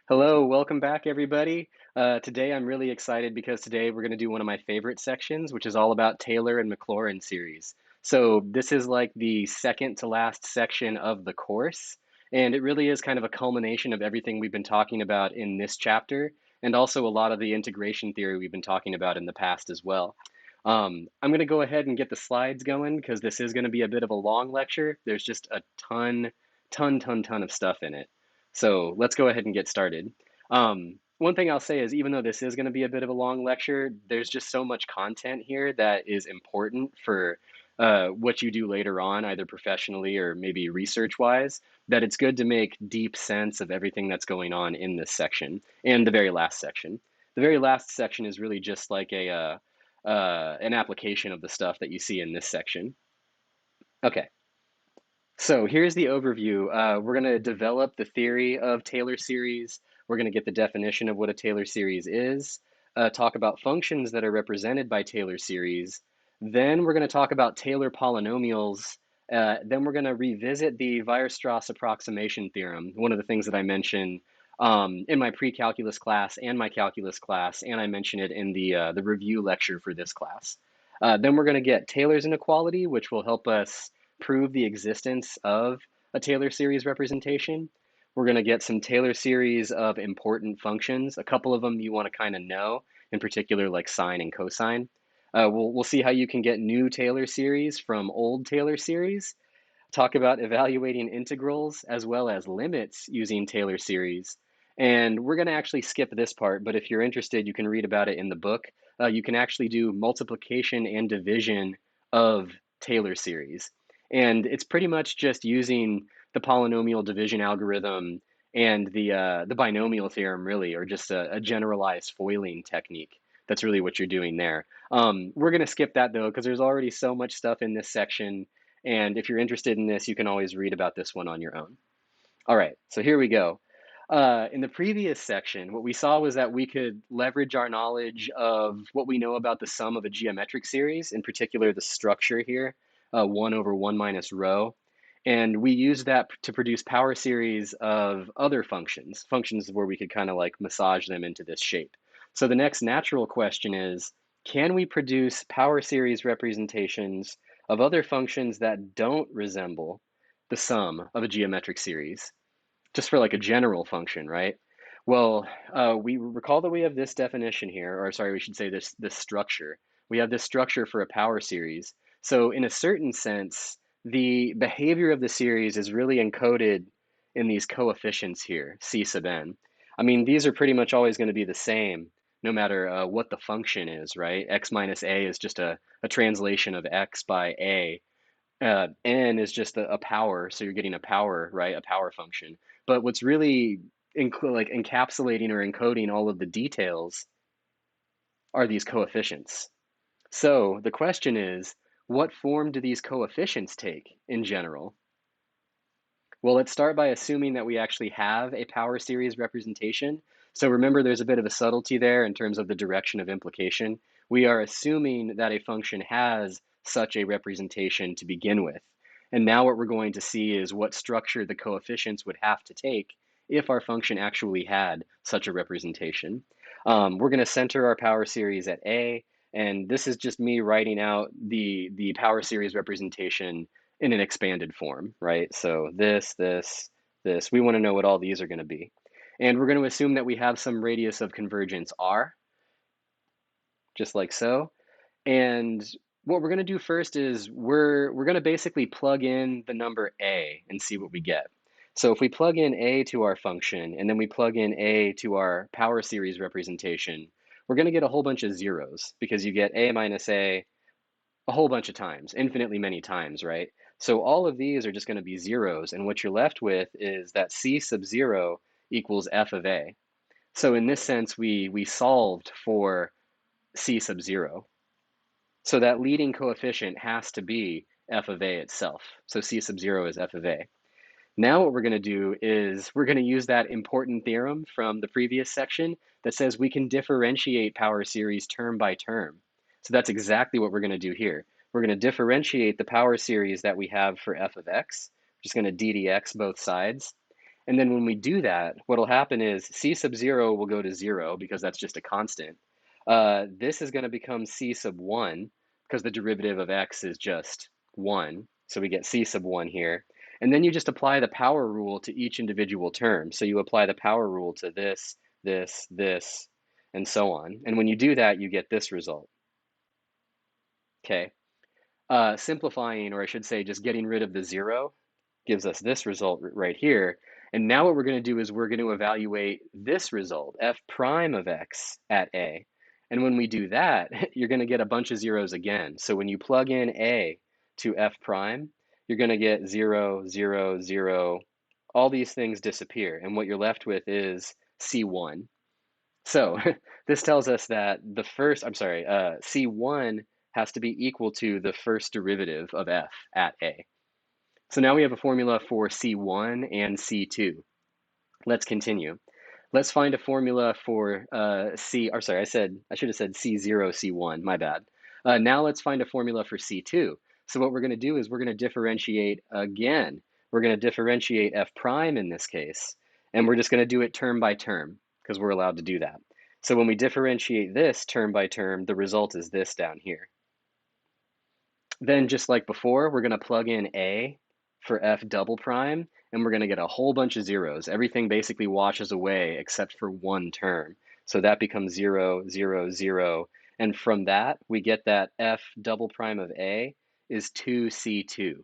Hello, welcome back, everybody. Today I'm really excited because today we're going to do one of my favorite sections, which is all about Taylor and Maclaurin series. So this is like the second to last section of the course, and it really is kind of a culmination of everything we've been talking about in this chapter, and also a lot of the integration theory we've been talking about in the past as well. I'm going to go ahead and get the slides going because this is going to be a bit of a long lecture. There's just a ton of stuff in it. So let's go ahead and get started. One thing I'll say is even though this is going to be a bit of a long lecture, there's just so much content here that is important for what you do later on, either professionally or maybe research-wise, that it's good to make deep sense of everything that's going on in this section and the very last section. The very last section is really just like an application of the stuff that you see in this section. Okay. So here's the overview. We're going to develop the theory of Taylor series. We're going to get the definition of what a Taylor series is, talk about functions that are represented by Taylor series. Then we're going to talk about Taylor polynomials. Then we're going to revisit the Weierstrass approximation theorem, one of the things that I mentioned in my pre-calculus class and my calculus class, and I mentioned it in the review lecture for this class. Then we're going to get Taylor's inequality, which will help us prove the existence of a Taylor series representation. We're going to get some Taylor series of important functions. A couple of them you want to kind of know, in particular like sine and cosine. We'll see how you can get new Taylor series from old Taylor series, talk about evaluating integrals as well as limits using Taylor series. And we're going to actually skip this part, but if you're interested, you can read about it in the book. You can actually do multiplication and division of Taylor series. And it's pretty much just using the polynomial division algorithm and the binomial theorem, really, or just a generalized foiling technique. That's really what you're doing there. We're going to skip that, though, because there's already so much stuff in this section. And if you're interested in this, you can always read about this one on your own. All right, so here we go. In the previous section, what we saw was that we could leverage our knowledge of what we know about the sum of a geometric series, in particular the structure here, 1 over 1 minus rho. And we used that to produce power series of other functions, functions where we could kind of like massage them into this shape. So the next natural question is, can we produce power series representations of other functions that don't resemble the sum of a geometric series, just for like a general function, right? Well, we recall that we have this definition here, or sorry, we should say this structure. We have this structure for a power series. So in a certain sense, the behavior of the series is really encoded in these coefficients here, C sub n. I mean, these are pretty much always going to be the same, no matter what the function is, right? X minus a is just a translation of x by a. N is just a power, so you're getting a power, right? A power function. But what's really like encapsulating or encoding all of the details are these coefficients. So the question is, what form do these coefficients take in general? Well, let's start by assuming that we actually have a power series representation. So remember, there's a bit of a subtlety there in terms of the direction of implication. We are assuming that a function has such a representation to begin with. And now what we're going to see is what structure the coefficients would have to take if our function actually had such a representation. We're going to center our power series at A, and this is just me writing out the power series representation in an expanded form, right? So this, we want to know what all these are going to be. And we're going to assume that we have some radius of convergence r, just like so. And what we're going to do first is we're going to basically plug in the number a and see what we get. So if we plug in a to our function and then we plug in a to our power series representation, we're going to get a whole bunch of zeros because you get a minus a whole bunch of times, infinitely many times, right? So all of these are just going to be zeros, and what you're left with is that c sub 0 equals f of a. So in this sense, we solved for c sub 0. So that leading coefficient has to be f of a itself. So c sub 0 is f of a. Now what we're going to do is we're going to use that important theorem from the previous section that says we can differentiate power series term by term. So that's exactly what we're going to do here. We're going to differentiate the power series that we have for f of x. We're just going to ddx both sides. And then when we do that, what'll happen is c sub 0 will go to 0 because that's just a constant. This is going to become c sub 1 because the derivative of x is just 1. So we get c sub 1 here. And then you just apply the power rule to each individual term. So you apply the power rule to this, this, and so on. And when you do that, you get this result. Okay. Simplifying, or I should say just getting rid of the 0, gives us this result right here. And now what we're going to do is we're going to evaluate this result, f prime of x at a. And when we do that, you're going to get a bunch of zeros again. So when you plug in a to f prime, you're going to get 0, 0, 0. All these things disappear. And what you're left with is c1. So this tells us that c1 has to be equal to the first derivative of f at a. So now we have a formula for C1 and C2. Let's continue. Let's find a formula for I should have said C0, C1, my bad. Now let's find a formula for C2. So what we're going to do is we're going to differentiate again. We're going to differentiate f prime in this case, and we're just going to do it term by term because we're allowed to do that. So when we differentiate this term by term, the result is this down here. Then just like before, we're going to plug in a for f double prime, and we're going to get a whole bunch of zeros. Everything basically washes away except for one term. So that becomes 0, 0, 0. And from that, we get that f double prime of a is 2c2.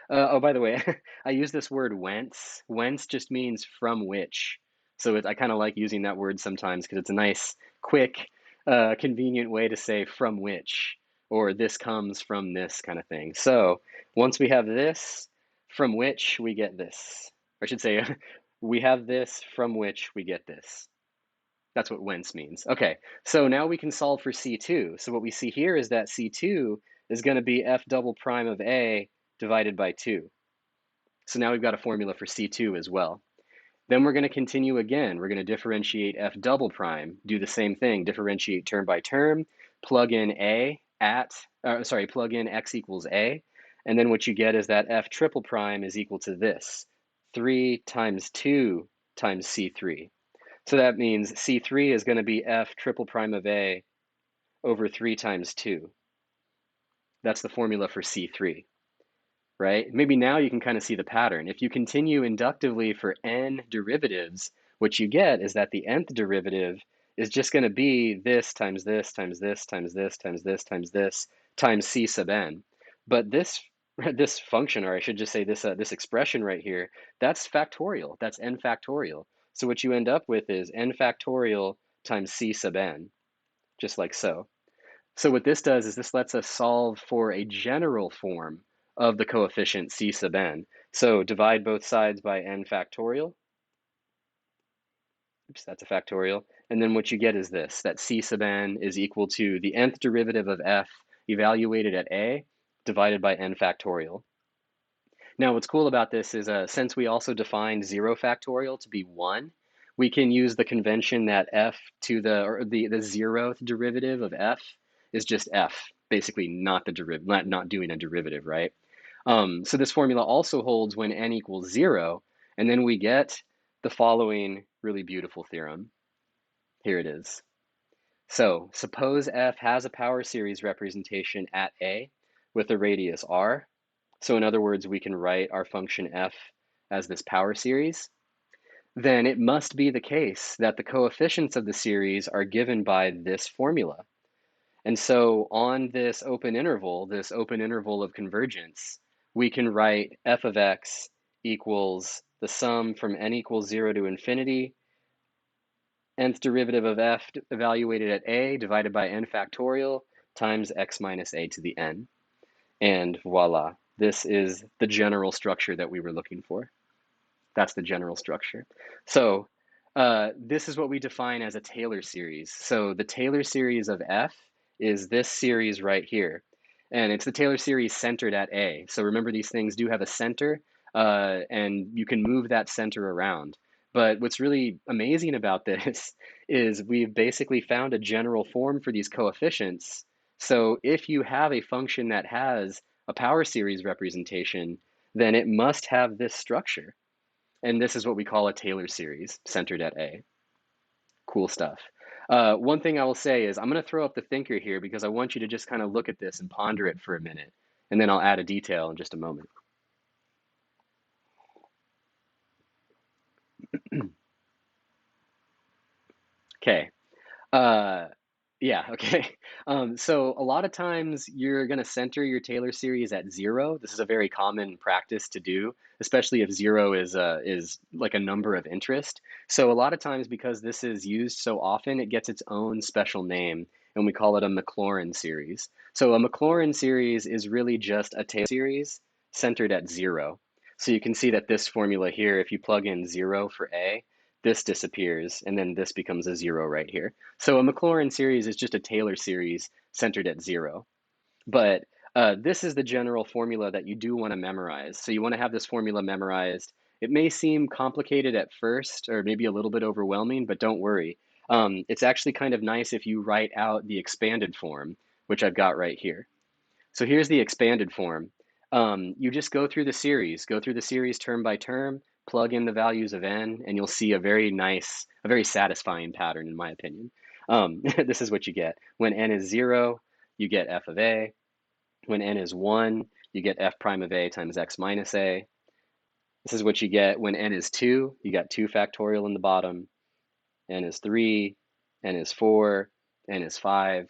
Oh, by the way, I use this word whence. Whence just means from which. So I kind of like using that word sometimes because it's a nice, quick, convenient way to say from which, or this comes from this kind of thing. So once we have this, from which we get this. Or I should say, we have this from which we get this. That's what whence means. Okay, so now we can solve for C2. So what we see here is that C2 is going to be f double prime of a divided by 2. So now we've got a formula for C2 as well. Then we're going to continue again. We're going to differentiate f double prime, do the same thing, differentiate term by term, plug in plug in x equals a, and then what you get is that f triple prime is equal to this, 3 times 2 times C3. So that means C3 is going to be f triple prime of a over 3 times 2. That's the formula for C3, right? Maybe now you can kind of see the pattern. If you continue inductively for n derivatives, what you get is that the nth derivative is just going to be this times this times this times this times this times this times c sub n. But this function, or I should just say this expression right here, that's factorial. That's n factorial. So what you end up with is n factorial times c sub n, just like so. So what this does is this lets us solve for a general form of the coefficient c sub n. So divide both sides by n factorial. Oops, that's a factorial. And then what you get is this, that c sub n is equal to the nth derivative of f evaluated at a divided by n factorial. Now, what's cool about this is since we also defined 0 factorial to be 1, we can use the convention that f to the 0th derivative of f is just f, basically not the derivative, not doing a derivative, right? So this formula also holds when n equals 0, and then we get the following really beautiful theorem. Here it is. So suppose f has a power series representation at a with a radius r. So in other words, we can write our function f as this power series. Then it must be the case that the coefficients of the series are given by this formula. And so on this open interval of convergence, we can write f of x equals the sum from n equals 0 to infinity, nth derivative of f evaluated at a divided by n factorial times x minus a to the n. And voila, this is the general structure that we were looking for. That's the general structure. So this is what we define as a Taylor series. So the Taylor series of f is this series right here. And it's the Taylor series centered at A. So remember, these things do have a center, and you can move that center around. But what's really amazing about this is we've basically found a general form for these coefficients. So if you have a function that has a power series representation, then it must have this structure. And this is what we call a Taylor series centered at A. Cool stuff. One thing I will say is I'm going to throw up the thinker here because I want you to just kind of look at this and ponder it for a minute, and then I'll add a detail in just a moment. Okay. Uh, yeah, okay. So a lot of times you're going to center your Taylor series at zero. This is a very common practice to do, especially if zero is like a number of interest. So a lot of times because this is used so often, it gets its own special name, and we call it a Maclaurin series. So a Maclaurin series is really just a Taylor series centered at zero. So you can see that this formula here, if you plug in zero for A, this disappears, and then this becomes a zero right here. So a Maclaurin series is just a Taylor series centered at zero. But this is the general formula that you do want to memorize. So you want to have this formula memorized. It may seem complicated at first, or maybe a little bit overwhelming, but don't worry. It's actually kind of nice if you write out the expanded form, which I've got right here. So here's the expanded form. You just go through the series term by term, plug in the values of n, and you'll see a very nice, a very satisfying pattern, in my opinion. This is what you get. When n is 0, you get f of a. When n is 1, you get f prime of a times x minus a. This is what you get when n is 2. You got 2 factorial in the bottom. N is 3, N is 4, N is 5.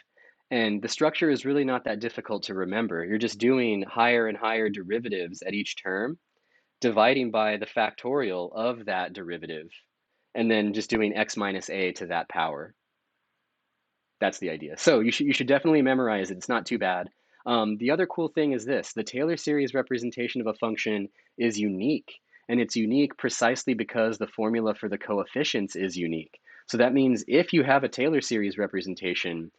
And the structure is really not that difficult to remember. You're just doing higher and higher derivatives at each term, dividing by the factorial of that derivative, and then just doing x minus a to that power. That's the idea. So you should definitely memorize it. It's not too bad. The other cool thing is this: the Taylor series representation of a function is unique, and it's unique precisely because the formula for the coefficients is unique. So that means if you have a Taylor series representation,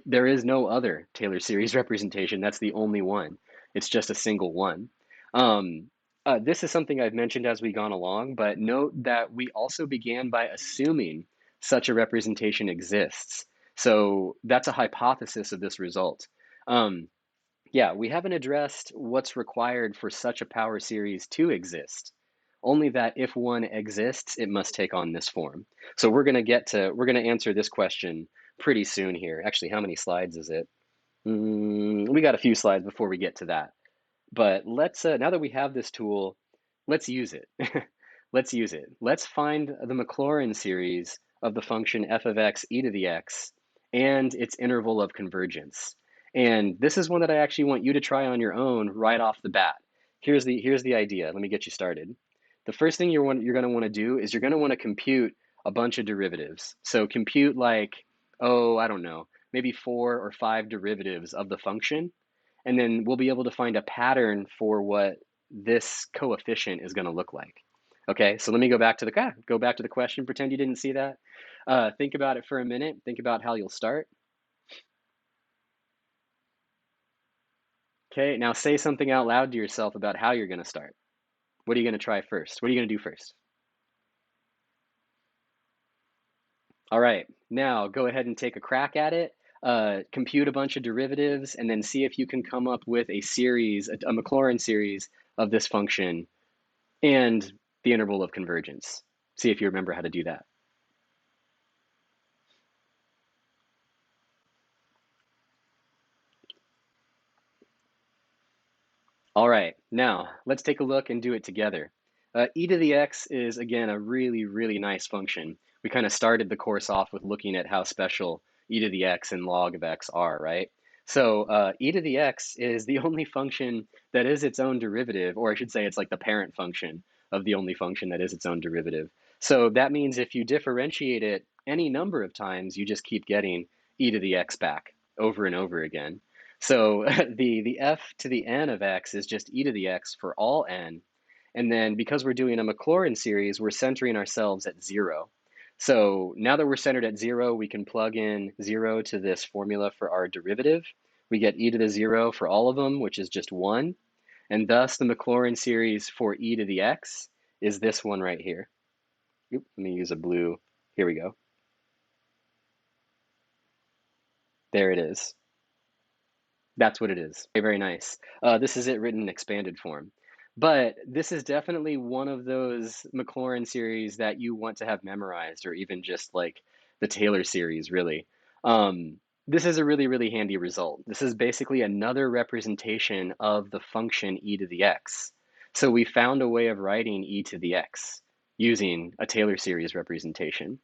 there is no other Taylor series representation. That's the only one. It's just a single one. This is something I've mentioned as we've gone along, but note that we also began by assuming such a representation exists. So that's a hypothesis of this result. Um, yeah, we haven't addressed what's required for such a power series to exist. Only that if one exists, it must take on this form. So we're gonna answer this question pretty soon here. Actually, how many slides is it? We got a few slides before we get to that. But let's now that we have this tool, let's use it. Let's use it. Let's find the Maclaurin series of the function f of x e to the x and its interval of convergence. And this is one that I actually want you to try on your own right off the bat. Here's the idea. Let me get you started. The first thing you're going to want to do is you're going to want to compute a bunch of derivatives. So compute like, oh, I don't know, maybe 4 or 5 derivatives of the function, and then we'll be able to find a pattern for what this coefficient is going to look like. Okay, so let me go back to the question. Pretend you didn't see that. Think about it for a minute. Think about how you'll start. Okay, now say something out loud to yourself about how you're going to start. What are you going to try first? What are you going to do first? All right, now go ahead and take a crack at it. Compute a bunch of derivatives, and then see if you can come up with a series, a Maclaurin series of this function and the interval of convergence. See if you remember how to do that. All right, now let's take a look and do it together. E to the x is, again, a really, really nice function. We kind of started the course off with looking at how special e to the x and log of x are, right? So e to the x is the only function that is its own derivative, or I should say it's like the parent function of the only function that is its own derivative. So that means if you differentiate it any number of times, you just keep getting e to the x back over and over again. So the f to the n of x is just e to the x for all n. And then because we're doing a Maclaurin series, we're centering ourselves at 0. So now that we're centered at 0, we can plug in 0 to this formula for our derivative. We get e to the 0 for all of them, which is just 1. And thus the Maclaurin series for e to the x is this one right here. Oop, let me use a blue. Here we go. There it is. That's what it is. Very, very nice. This is it written in expanded form. But this is definitely one of those Maclaurin series that you want to have memorized, or even just like the Taylor series, really. This is a really, really handy result. This is basically another representation of the function e to the x. So we found a way of writing e to the x using a Taylor series representation.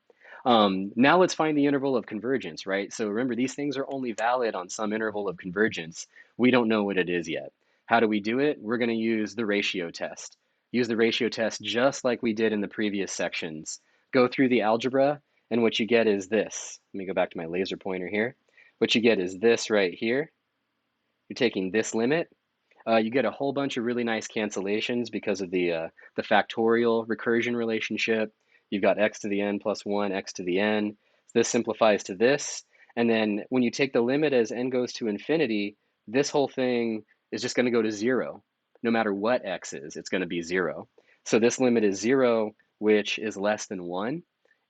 Now let's find the interval of convergence, right? So remember, these things are only valid on some interval of convergence. We don't know what it is yet. How do we do it? We're going to use the ratio test. Use the ratio test just like we did in the previous sections. Go through the algebra, and what you get is this. Let me go back to my laser pointer here. What you get is this right here. You're taking this limit. You get a whole bunch of really nice cancellations because of the factorial recursion relationship. You've got x to the n plus 1, x to the n. This simplifies to this. And then when you take the limit as n goes to infinity, this whole thing is just going to go to 0. No matter what x is, it's going to be 0. So this limit is 0, which is less than 1.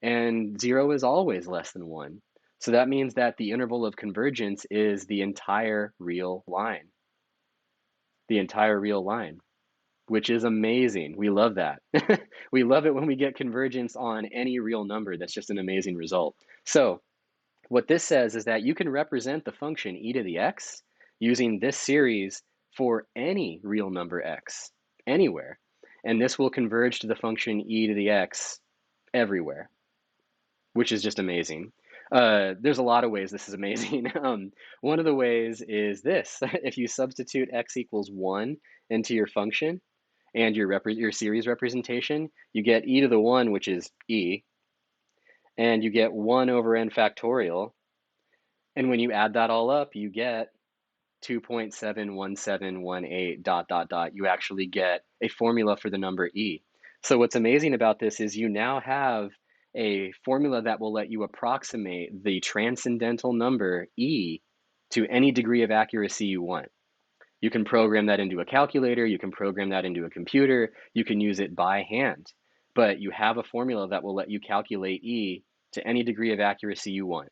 And 0 is always less than 1. So that means that the interval of convergence is the entire real line. The entire real line, which is amazing. We love that. We love it when we get convergence on any real number. That's just an amazing result. So what this says is that you can represent the function e to the x using this series for any real number x, anywhere. And this will converge to the function e to the x everywhere, which is just amazing. There's a lot of ways this is amazing. One of the ways is this. If you substitute x equals 1 into your function and your series representation, you get e to the 1, which is e, and you get 1 over n factorial. And when you add that all up, you get 2.71718 dot dot dot. You actually get a formula for the number e. So what's amazing about this is you now have a formula that will let you approximate the transcendental number e to any degree of accuracy you want. You can program that into a calculator, you can program that into a computer, you can use it by hand, but you have a formula that will let you calculate e to any degree of accuracy you want.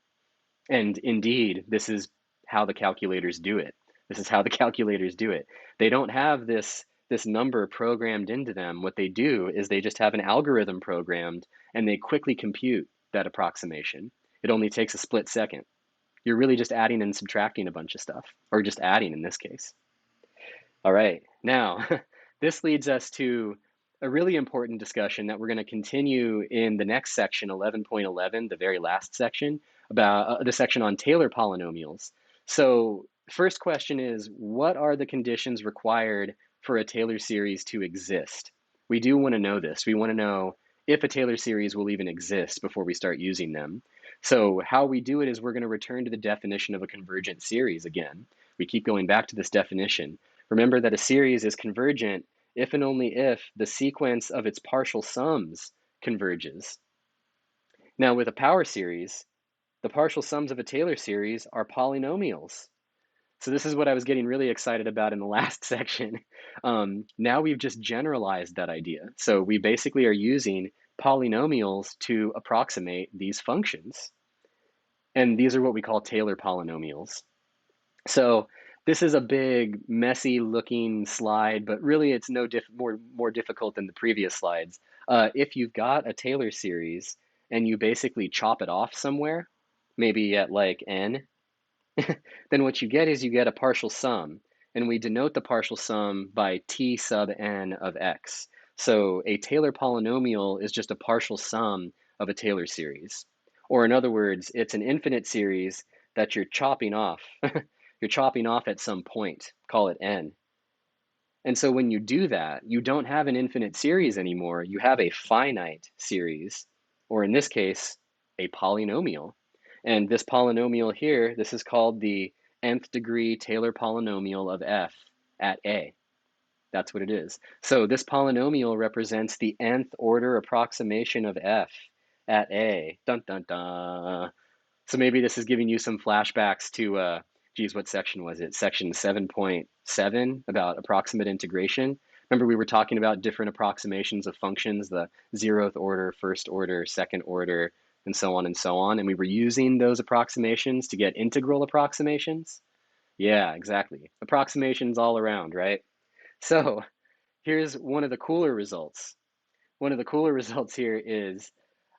And indeed, this is how the calculators do it. This is how the calculators do it. They don't have this number programmed into them. What they do is they just have an algorithm programmed and they quickly compute that approximation. It only takes a split second. You're really just adding and subtracting a bunch of stuff, or just adding in this case. All right, now this leads us to a really important discussion that we're going to continue in the next section, 11.11, the very last section, about the section on Taylor polynomials. So first question is, what are the conditions required for a Taylor series to exist? We do want to know this. We want to know if a Taylor series will even exist before we start using them. So how we do it is we're going to return to the definition of a convergent series again. We keep going back to this definition. Remember that a series is convergent if and only if the sequence of its partial sums converges. Now with a power series, the partial sums of a Taylor series are polynomials. So this is what I was getting really excited about in the last section. Now we've just generalized that idea. So we basically are using polynomials to approximate these functions. And these are what we call Taylor polynomials. So this is a big, messy looking slide, but really it's no more difficult than the previous slides. If you've got a Taylor series and you basically chop it off somewhere, maybe at like n, then what you get is you get a partial sum. And we denote the partial sum by t sub n of x. So a Taylor polynomial is just a partial sum of a Taylor series. Or in other words, it's an infinite series that you're chopping off. You're chopping off at some point, call it n. And so when you do that, you don't have an infinite series anymore. You have a finite series, or in this case, a polynomial. And this polynomial here, this is called the nth degree Taylor polynomial of f at a. That's what it is. So this polynomial represents the nth order approximation of f at a. Dun dun dun. So maybe this is giving you some flashbacks to, geez, what section was it? Section 7.7 about approximate integration. Remember we were talking about different approximations of functions, the 0th order, 1st order, 2nd order, and so on and so on. And we were using those approximations to get integral approximations. Yeah, exactly. Approximations all around, right? So here's one of the cooler results. One of the cooler results here is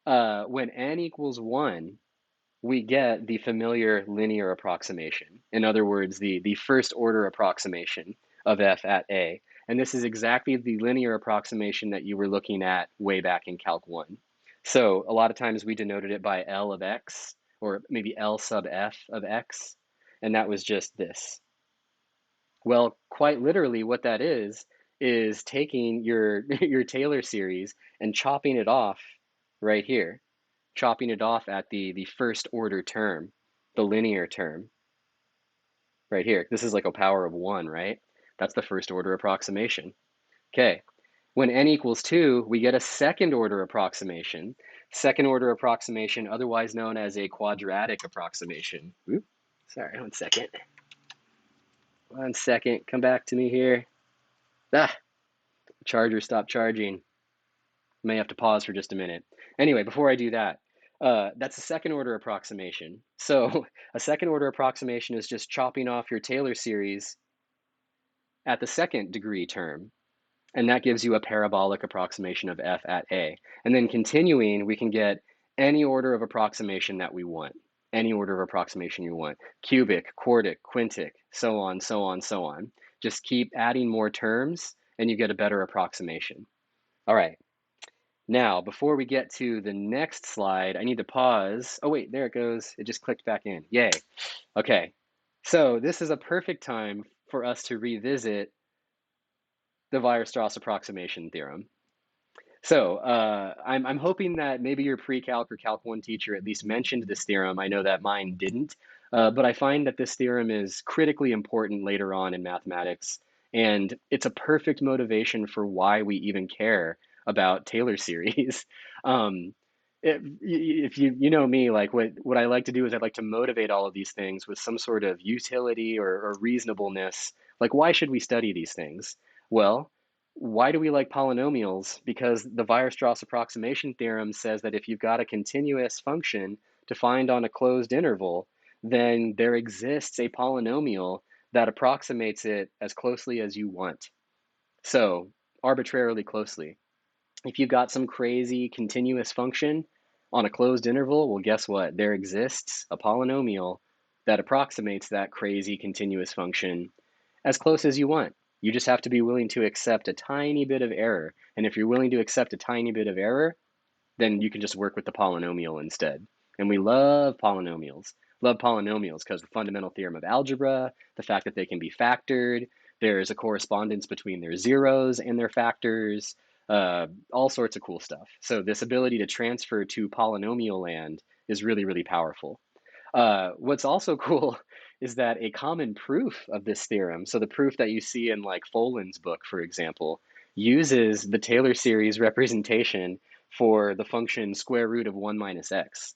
when n equals 1, we get the familiar linear approximation. In other words, the first order approximation of f at a. And this is exactly the linear approximation that you were looking at way back in Calc 1. So a lot of times we denoted it by L of x, or maybe L sub f of x, and that was just this. Well, quite literally what that is taking your your Taylor series and chopping it off right here, chopping it off at the first order term, the linear term right here. This is like a power of 1, right? That's the first order approximation. Okay. When n equals 2, we get a second order approximation. Second order approximation, otherwise known as a quadratic approximation. Oop, sorry, 1 second. 1 second, come back to me here. Ah, the charger stopped charging. May have to pause for just a minute. Anyway, before I do that, that's a second order approximation. So a second order approximation is just chopping off your Taylor series at the second degree term. And that gives you a parabolic approximation of f at a. And then continuing, we can get any order of approximation that we want. Any order of approximation you want. Cubic, quartic, quintic, so on, so on, so on. Just keep adding more terms and you get a better approximation. All right. Now, before we get to the next slide, I need to pause. Oh, wait, there it goes. It just clicked back in. Yay. Okay. So this is a perfect time for us to revisit the Weierstrass approximation theorem. So I'm hoping that maybe your pre-calc or Calc 1 teacher at least mentioned this theorem. I know that mine didn't, but I find that this theorem is critically important later on in mathematics, and it's a perfect motivation for why we even care about Taylor series. Um, if you know me, like what I like to do is I like to motivate all of these things with some sort of utility or reasonableness. Like, why should we study these things? Well, why do we like polynomials? Because the Weierstrass approximation theorem says that if you've got a continuous function defined on a closed interval, then there exists a polynomial that approximates it as closely as you want. So, arbitrarily closely. If you've got some crazy continuous function on a closed interval, well, guess what? There exists a polynomial that approximates that crazy continuous function as close as you want. You just have to be willing to accept a tiny bit of error. And if you're willing to accept a tiny bit of error, then you can just work with the polynomial instead. And we love polynomials. Love polynomials because the fundamental theorem of algebra, the fact that they can be factored, there's a correspondence between their zeros and their factors, all sorts of cool stuff. So this ability to transfer to polynomial land is really, really powerful. What's also cool is that a common proof of this theorem, so the proof that you see in like Foland's book, for example, uses the Taylor series representation for the function square root of 1 minus x.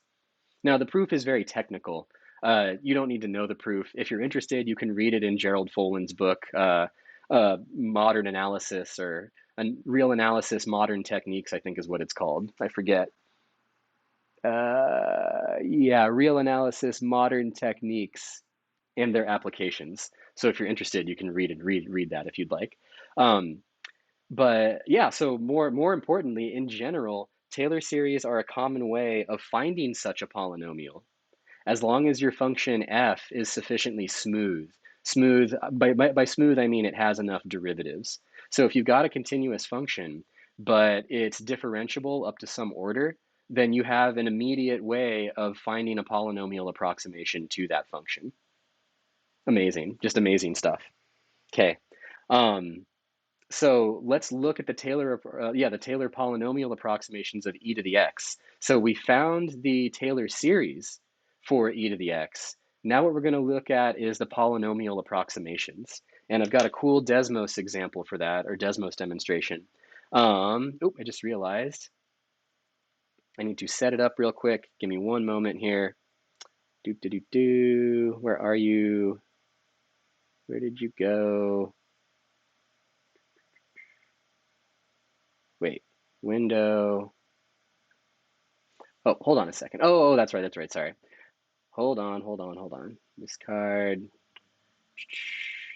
Now, the proof is very technical. You don't need to know the proof. If you're interested, you can read it in Gerald Foland's book, Modern Analysis or Real Analysis, Modern Techniques, I think is what it's called. I forget. Yeah, Real Analysis, Modern Techniques and their applications. So if you're interested, you can read that if you'd like. Um, but yeah, so more importantly, in general, Taylor series are a common way of finding such a polynomial, as long as your function f is sufficiently smooth. Smooth, by smooth, I mean it has enough derivatives. So if you've got a continuous function, but it's differentiable up to some order, then you have an immediate way of finding a polynomial approximation to that function. Amazing, just amazing stuff. Okay. Um, so let's look at the the Taylor polynomial approximations of e to the x. So we found the Taylor series for e to the x. Now what we're going to look at is the polynomial approximations. And I've got a cool Desmos example for that, or Desmos demonstration. I just realized I need to set it up real quick. Give me one moment here. Where are you? Where did you go? Wait, window. Oh, hold on a second. Oh, that's right. Sorry. Hold on. Discard.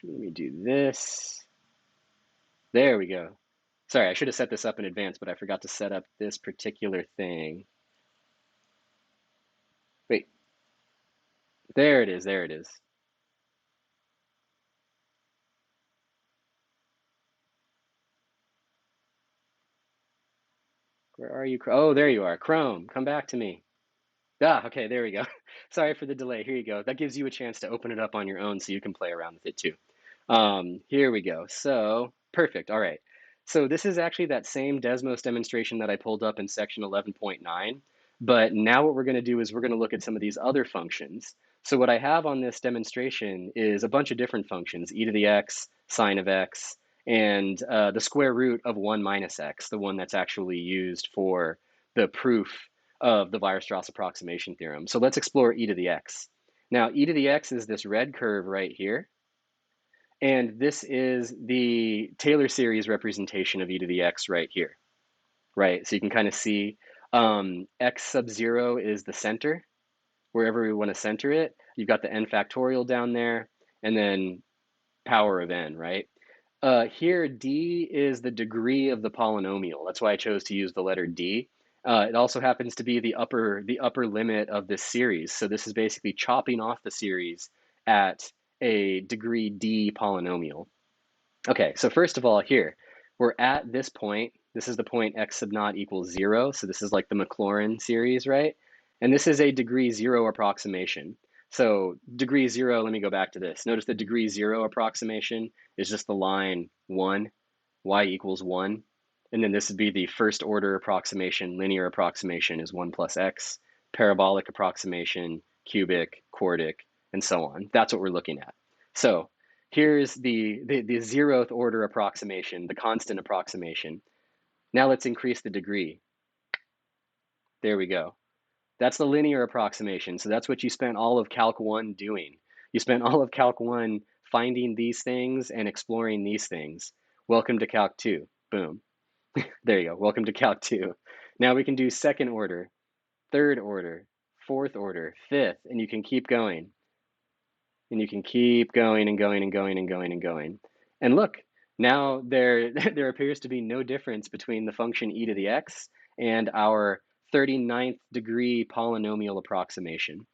Let me do this. There we go. Sorry, I should have set this up in advance, but I forgot to set up this particular thing. Wait, there it is, there it is. Where are you? Oh, there you are. Chrome, come back to me. Ah, okay, there we go. Sorry for the delay. Here you go. That gives you a chance to open it up on your own so you can play around with it too. Here we go. So, perfect. All right. So this is actually that same Desmos demonstration that I pulled up in section 11.9. But now what we're going to do is we're going to look at some of these other functions. So what I have on this demonstration is a bunch of different functions, e to the x, sine of x, and the square root of 1 minus x, the one that's actually used for the proof of the Weierstrass approximation theorem. So let's explore e to the x. Now, e to the x is this red curve right here. And this is the Taylor series representation of e to the x right here, right? So you can kind of see x sub 0 is the center, wherever we want to center it. You've got the n factorial down there, and then power of n, right? Here, d is the degree of the polynomial. That's why I chose to use the letter d. It also happens to be the upper limit of this series. So this is basically chopping off the series at a degree d polynomial. Okay, so first of all, here, we're at this point. This is the point x sub naught equals 0. So this is like the Maclaurin series, right? And this is a degree 0 approximation. So degree 0, let me go back to this. Notice the degree 0 approximation is just the line 1, y equals 1. And then this would be the first order approximation. Linear approximation is 1 plus x. Parabolic approximation, cubic, quartic, and so on. That's what we're looking at. So here's the 0th order approximation, the constant approximation. Now let's increase the degree. There we go. That's the linear approximation. So that's what you spent all of Calc 1 doing. You spent all of Calc 1 finding these things and exploring these things. Welcome to Calc 2. Boom. There you go. Welcome to Calc 2. Now we can do second order, third order, fourth order, fifth, and you can keep going. And you can keep going and going and going and going and going. And look, now there, there appears to be no difference between the function e to the x and our 39th degree polynomial approximation.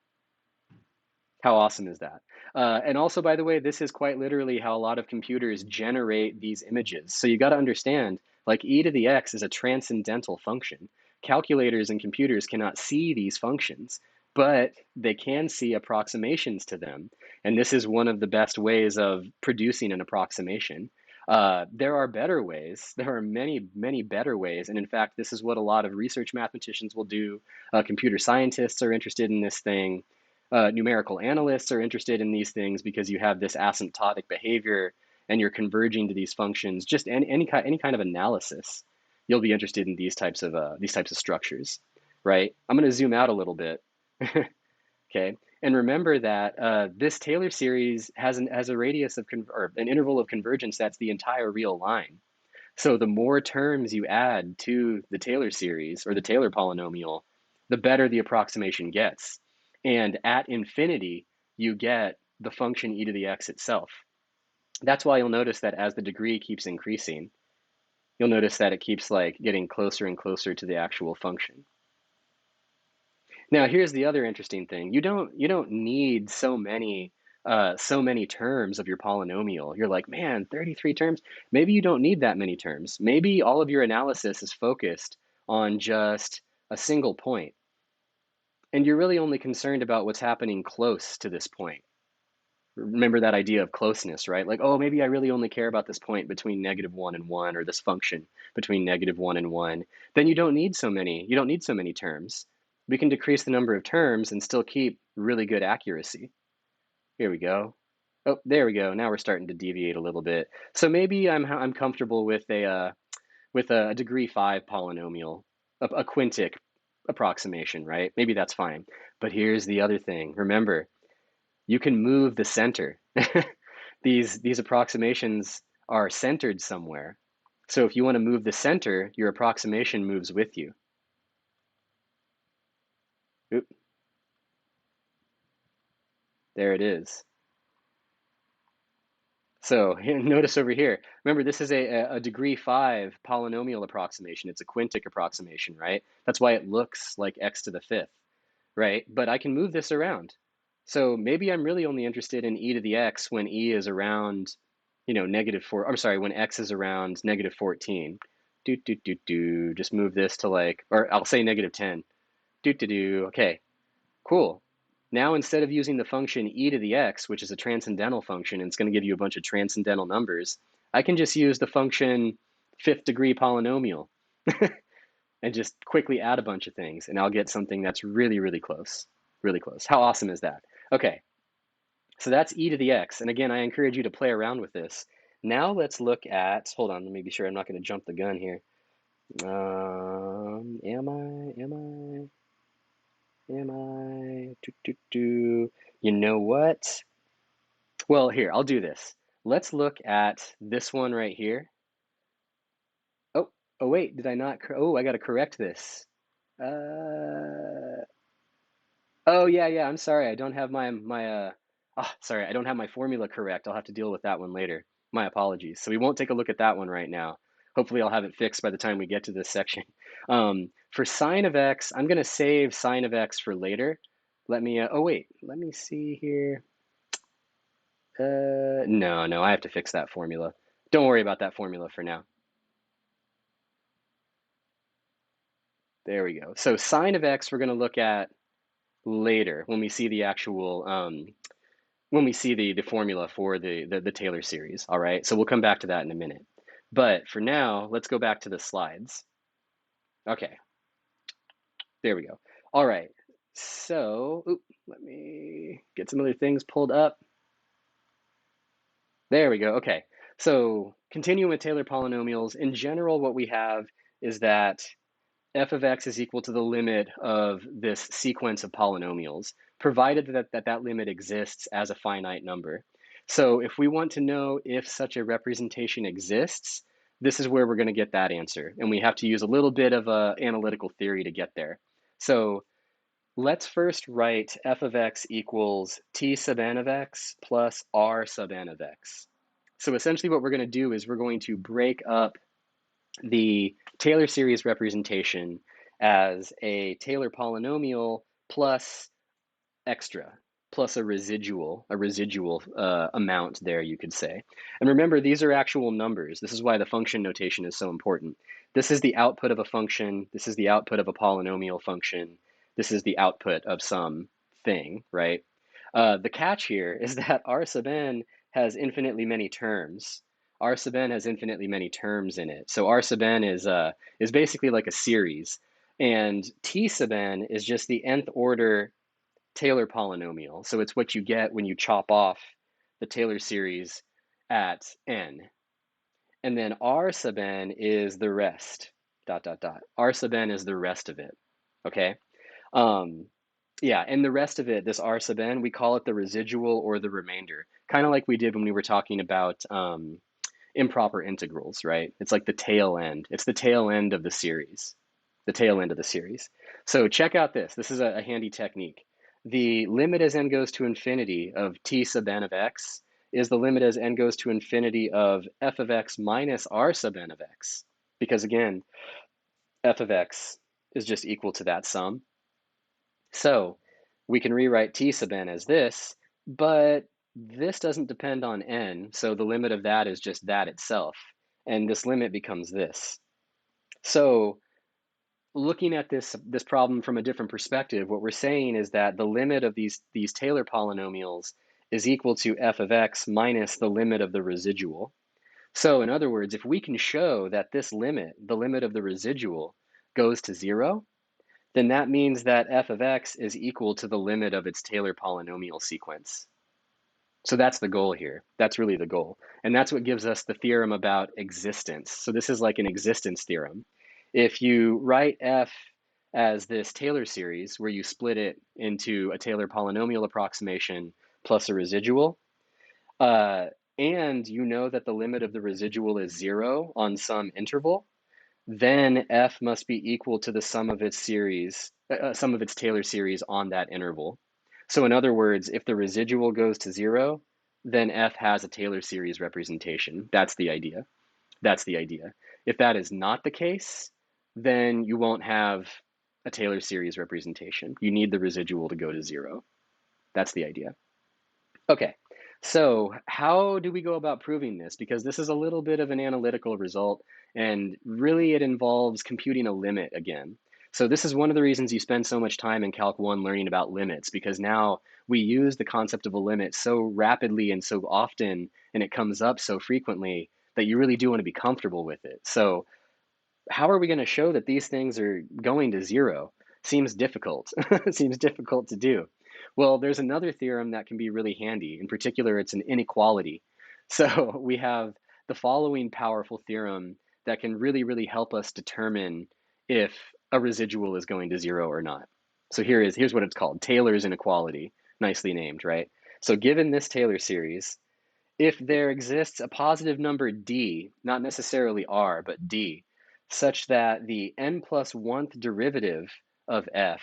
How awesome is that? And also, by the way, this is quite literally how a lot of computers generate these images. So you got to understand, like e to the x is a transcendental function. Calculators and computers cannot see these functions, but they can see approximations to them. And this is one of the best ways of producing an approximation. There are better ways. There are many, many better ways. And in fact, this is what a lot of research mathematicians will do. Computer scientists are interested in this thing. Numerical analysts are interested in these things because you have this asymptotic behavior and you're converging to these functions. Just any kind of analysis, you'll be interested in these types of structures, right? I'm going to zoom out a little bit, okay? And remember that this Taylor series has a radius of or an interval of convergence that's the entire real line. So the more terms you add to the Taylor series or the Taylor polynomial, the better the approximation gets. And at infinity, you get the function e to the x itself. That's why you'll notice that as the degree keeps increasing, you'll notice that it keeps like getting closer and closer to the actual function. Now, here's the other interesting thing. You don't need so many terms of your polynomial. You're like, man, 33 terms. Maybe you don't need that many terms. Maybe all of your analysis is focused on just a single point, and you're really only concerned about what's happening close to this point. Remember that idea of closeness, right? Like, oh, maybe I really only care about this point between -1 and 1, or this function between -1 and 1. Then you don't need so many terms. We can decrease the number of terms and still keep really good accuracy. Here we go. Oh, there we go. Now we're starting to deviate a little bit. So maybe I'm comfortable with a degree 5 polynomial, a quintic approximation, right? Maybe that's fine. But here's the other thing. Remember, you can move the center. These approximations are centered somewhere. So if you want to move the center, your approximation moves with you. Oop, there it is. So notice over here, remember this is a degree 5 polynomial approximation. It's a quintic approximation, right? That's why it looks like x to the fifth, right? But I can move this around. So maybe I'm really only interested in e to the x when e is around, -4. I'm sorry, when x is around -14. Just move this to like, or I'll say -10. Okay, cool. Now instead of using the function e to the x, which is a transcendental function, and it's going to give you a bunch of transcendental numbers, I can just use the function fifth degree polynomial and just quickly add a bunch of things, and I'll get something that's really, really close. Really close. How awesome is that? Okay, so that's e to the x. And again, I encourage you to play around with this. Now let's look at, hold on, let me be sure I'm not going to jump the gun here. Am I? You know what? Well, here, I'll do this. Let's look at this one right here. Oh, oh wait, did I not? Oh, I got to correct this. Uh, oh yeah, I'm sorry. I don't have sorry, I don't have my formula correct. I'll have to deal with that one later. My apologies. So we won't take a look at that one right now. Hopefully I'll have it fixed by the time we get to this section. For sine of x, I'm going to save sine of x for later. Let me, oh wait, let me see here. No, I have to fix that formula. Don't worry about that formula for now. There we go. So sine of x we're going to look at later when we see the actual, when we see the formula for the Taylor series. All right, so we'll come back to that in a minute. But for now, let's go back to the slides. Okay, there we go. All right, so let me get some other things pulled up. There we go. Okay, so continuing with Taylor polynomials, in general, what we have is that f of x is equal to the limit of this sequence of polynomials, provided that limit exists as a finite number. So if we want to know if such a representation exists, this is where we're going to get that answer. And we have to use a little bit of analytical theory to get there. So let's first write f of x equals t sub n of x plus r sub n of x. So essentially what we're going to do is we're going to break up the Taylor series representation as a Taylor polynomial plus extra, plus a residual amount there, you could say. And remember, these are actual numbers. This is why the function notation is so important. This is the output of a function. This is the output of a polynomial function. This is the output of some thing, right? The catch here is that R sub n has infinitely many terms. R sub n has infinitely many terms in it. So R sub n is basically like a series. And T sub n is just the nth order Taylor polynomial. So it's what you get when you chop off the Taylor series at n. And then R sub n is the rest, dot, dot, dot. R sub n is the rest of it, okay? Yeah, and the rest of it, this R sub n, we call it the residual or the remainder, kind of like we did when we were talking about improper integrals, right? It's like the tail end. It's the tail end of the series, the tail end of the series. So check out this. This is a handy technique. The limit as n goes to infinity of t sub n of x is the limit as n goes to infinity of f of x minus r sub n of x. Because again, f of x is just equal to that sum. So we can rewrite t sub n as this, but this doesn't depend on n, so the limit of that is just that itself, and this limit becomes this. So looking at this problem from a different perspective, what we're saying is that the limit of these Taylor polynomials is equal to f of x minus the limit of the residual. So in other words, if we can show that this limit, the limit of the residual, goes to 0, then that means that f of x is equal to the limit of its Taylor polynomial sequence. So that's the goal here. That's really the goal. And that's what gives us the theorem about existence. So this is like an existence theorem. If you write f as this Taylor series, where you split it into a Taylor polynomial approximation plus a residual, and you know that the limit of the residual is 0 on some interval, then f must be equal to the sum of its Taylor series on that interval. So in other words, if the residual goes to 0, then F has a Taylor series representation. That's the idea. That's the idea. If that is not the case, then you won't have a Taylor series representation. You need the residual to go to zero. That's the idea. Okay, so how do we go about proving this? Because this is a little bit of an analytical result, and really it involves computing a limit again. So this is one of the reasons you spend so much time in Calc 1 learning about limits, because now we use the concept of a limit so rapidly and so often, and it comes up so frequently that you really do want to be comfortable with it. So how are we going to show that these things are going to zero? Seems difficult. Seems difficult to do. Well, there's another theorem that can be really handy. In particular, it's an inequality. So we have the following powerful theorem that can really, really help us determine if a residual is going to zero or not. So here's what it's called, Taylor's inequality. Nicely named, right? So given this Taylor series, if there exists a positive number d, not necessarily r, but d, such that the n plus 1th derivative of f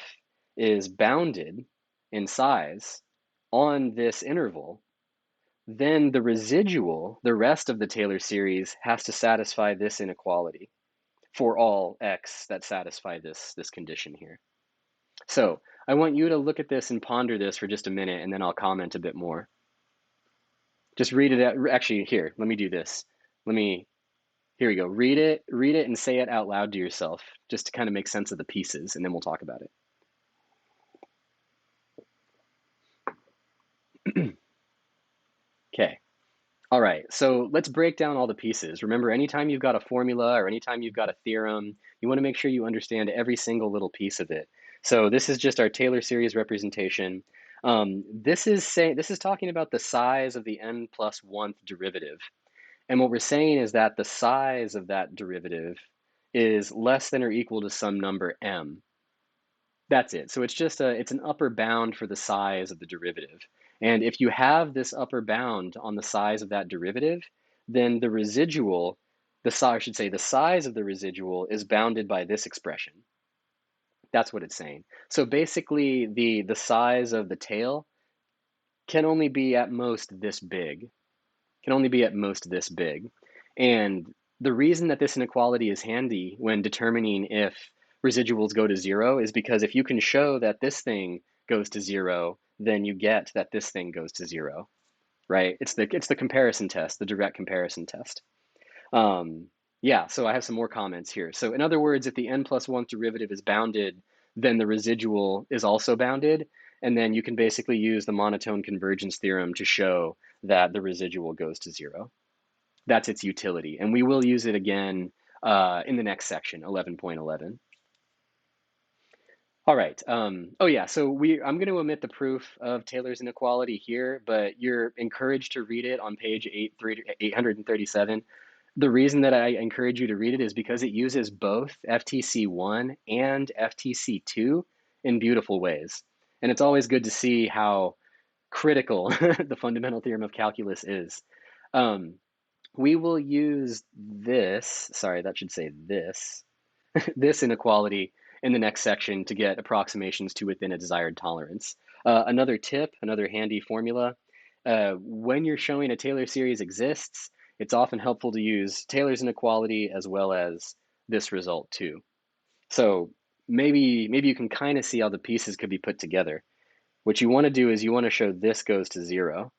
is bounded in size on this interval, then the residual, the rest of the Taylor series, has to satisfy this inequality for all x that satisfy this condition here. So I want you to look at this and ponder this for just a minute, and then I'll comment a bit more. Just read it out. Actually, here, let me do this. Here we go. Read it and say it out loud to yourself, just to kind of make sense of the pieces, and then we'll talk about it. Okay. All right, so let's break down all the pieces. Remember, anytime you've got a formula or anytime you've got a theorem, you want to make sure you understand every single little piece of it. So this is just our Taylor series representation. This is talking about the size of the n plus 1th derivative. And what we're saying is that the size of that derivative is less than or equal to some number m. That's it. So it's an upper bound for the size of the derivative. And if you have this upper bound on the size of that derivative, then the residual, I should say the size of the residual is bounded by this expression. That's what it's saying. So basically the size of the tail can only be at most this big. Can only be at most this big. And the reason that this inequality is handy when determining if residuals go to zero is because if you can show that this thing goes to zero, then you get that this thing goes to zero, right? It's the comparison test, the direct comparison test. Yeah, so I have some more comments here. So in other words, if the n plus 1th derivative is bounded, then the residual is also bounded. And then you can basically use the monotone convergence theorem to show that the residual goes to zero. That's its utility. And we will use it again in the next section, 11.11. All right. Oh yeah. So I'm going to omit the proof of Taylor's inequality here, but you're encouraged to read it on page 837. The reason that I encourage you to read it is because it uses both FTC1 and FTC2 in beautiful ways. And it's always good to see how critical the fundamental theorem of calculus is. We will use this, sorry, that should say this, this inequality in the next section to get approximations to within a desired tolerance. Another tip, another handy formula, when you're showing a Taylor series exists, it's often helpful to use Taylor's inequality as well as this result too. So maybe you can kind of see how the pieces could be put together. What you want to do is you want to show this goes to zero.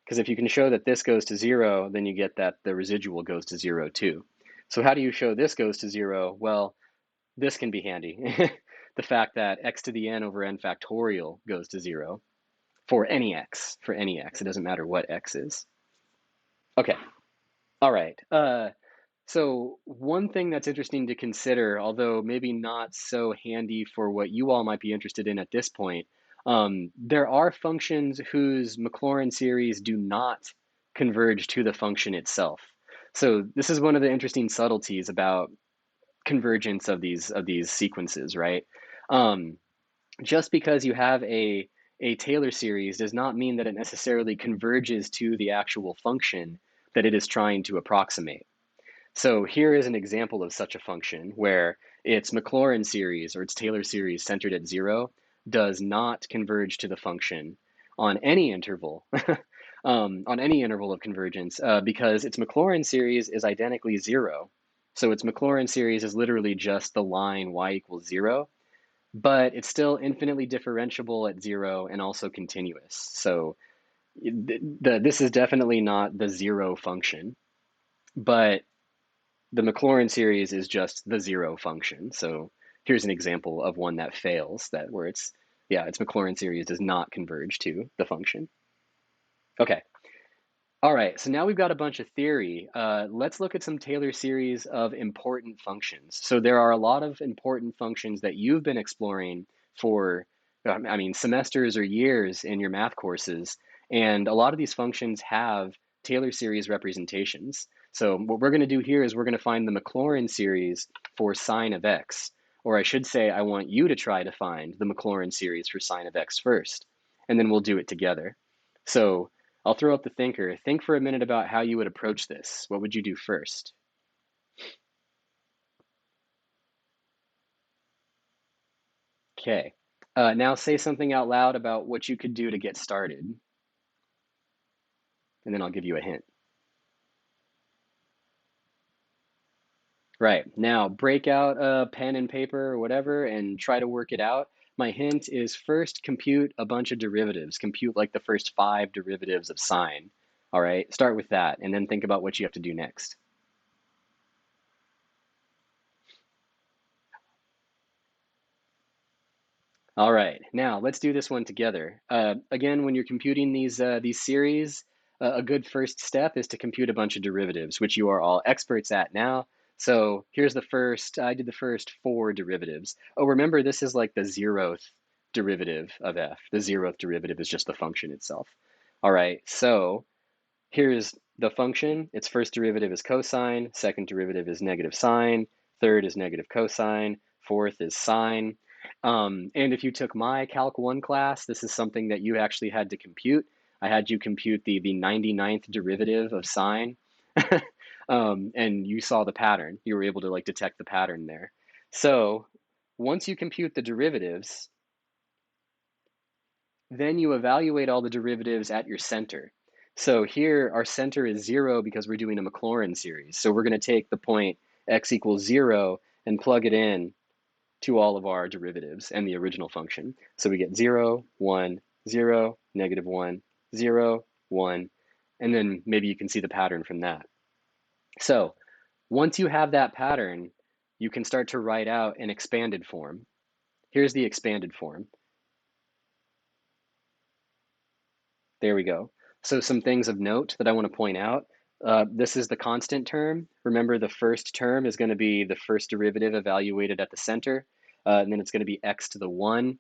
Because if you can show that this goes to zero, then you get that the residual goes to zero too. So how do you show this goes to zero? Well, this can be handy. The fact that x to the n over n factorial goes to zero for any x. For any x. It doesn't matter what x is. Okay. All right. So one thing that's interesting to consider, although maybe not so handy for what you all might be interested in at this point, there are functions whose Maclaurin series do not converge to the function itself. So this is one of the interesting subtleties about convergence of these sequences, right? Just because you have a Taylor series does not mean that it necessarily converges to the actual function that it is trying to approximate. So here is an example of such a function where its Maclaurin series or its Taylor series centered at zero does not converge to the function on any interval on any interval of convergence because its Maclaurin series is identically 0. So its Maclaurin series is literally just the line y equals 0, but it's still infinitely differentiable at 0 and also continuous. So this is definitely not the 0 function, but the Maclaurin series is just the 0 function. So here's an example of one that fails, that where its Maclaurin series does not converge to the function. Okay. All right, so now we've got a bunch of theory. Let's look at some Taylor series of important functions. So there are a lot of important functions that you've been exploring for, I mean, semesters or years in your math courses, and a lot of these functions have Taylor series representations. So what we're going to do here is we're going to find the Maclaurin series for sine of x, or I should say I want you to try to find the Maclaurin series for sine of x first, and then we'll do it together. So I'll throw up the thinker. Think for a minute about how you would approach this. What would you do first? Okay. Now say something out loud about what you could do to get started, and then I'll give you a hint. Right. Now break out a pen and paper or whatever and try to work it out. My hint is first compute a bunch of derivatives. Compute like the first 5 derivatives of sine. All right. Start with that, and then think about what you have to do next. All right, now let's do this one together. Again, when you're computing these series, a good first step is to compute a bunch of derivatives, which you are all experts at now. So here's the first, I did the first 4 derivatives. Oh, remember this is like the 0th derivative of f. The 0th derivative is just the function itself. All right, so here's the function. Its first derivative is cosine, second derivative is negative sine, third is negative cosine, fourth is sine. And if you took my Calc 1 class, this is something that you actually had to compute. I had you compute the 99th derivative of sine, and you saw the pattern. You were able to like detect the pattern there. So once you compute the derivatives, then you evaluate all the derivatives at your center. So here our center is 0 because we're doing a Maclaurin series. So we're going to take the point x equals 0 and plug it in to all of our derivatives and the original function. So we get 0, 1, 0, negative 1, 0, 1, and then maybe you can see the pattern from that. So once you have that pattern, you can start to write out an expanded form. Here's the expanded form. There we go. So some things of note that I want to point out. This is the constant term. Remember, the first term is going to be the first derivative evaluated at the center, and then it's going to be x to the 1.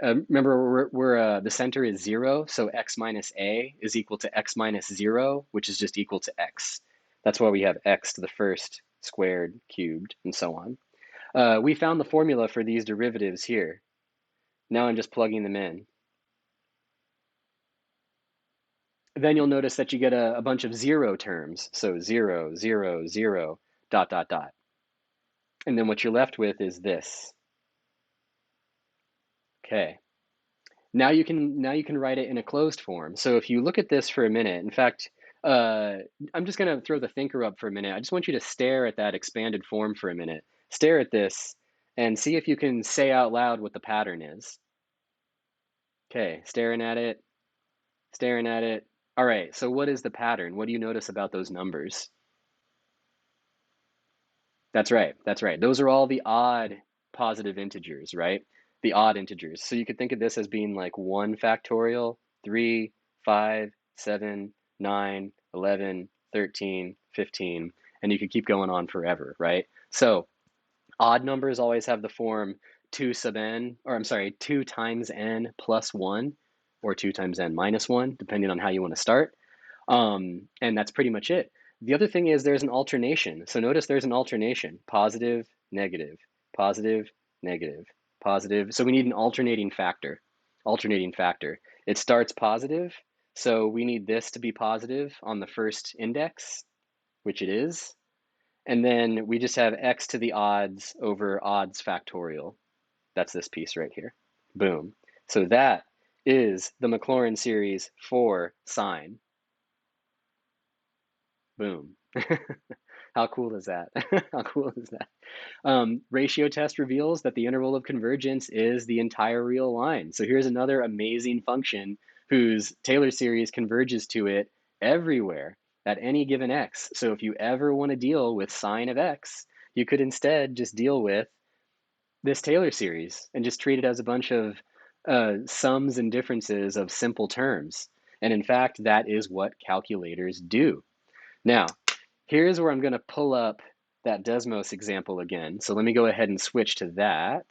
Remember, the center is 0, so x minus a is equal to x minus 0, which is just equal to x. That's why we have x to the first squared, cubed, and so on. We found the formula for these derivatives here. Now I'm just plugging them in. Then you'll notice that you get a bunch of 0 terms. So 0, 0, 0, dot, dot, dot. And then what you're left with is this. Okay. Now you can write it in a closed form. So if you look at this for a minute, in fact, I'm just going to throw the thinker up for a minute. I just want you to stare at that expanded form for a minute. Stare at this and see if you can say out loud what the pattern is. Okay, staring at it, staring at it. All right, so what is the pattern? What do you notice about those numbers? That's right. That's right. Those are all the odd positive integers, right? The odd integers. So you could think of this as being like 1 factorial, 3, 5, 7, 9, 11, 13, 15, and you could keep going on forever, right? So odd numbers always have the form 2 sub n, or I'm sorry, 2 times n plus 1, or 2 times n minus 1, depending on how you want to start. And that's pretty much it. The other thing is there's an alternation. So notice there's an alternation, positive, negative, positive, negative, positive. So we need an alternating factor, alternating factor. It starts positive, so we need this to be positive on the first index, which it is. And then we just have x to the odds over odds factorial. That's this piece right here. Boom. So that is the Maclaurin series for sine. Boom. How cool is that? How cool is that? Ratio test reveals that the interval of convergence is the entire real line. So here's another amazing function whose Taylor series converges to it everywhere at any given x. So if you ever want to deal with sine of x, you could instead just deal with this Taylor series and just treat it as a bunch of sums and differences of simple terms. And in fact, that is what calculators do. Now, here's where I'm going to pull up that Desmos example again. So let me go ahead and switch to that.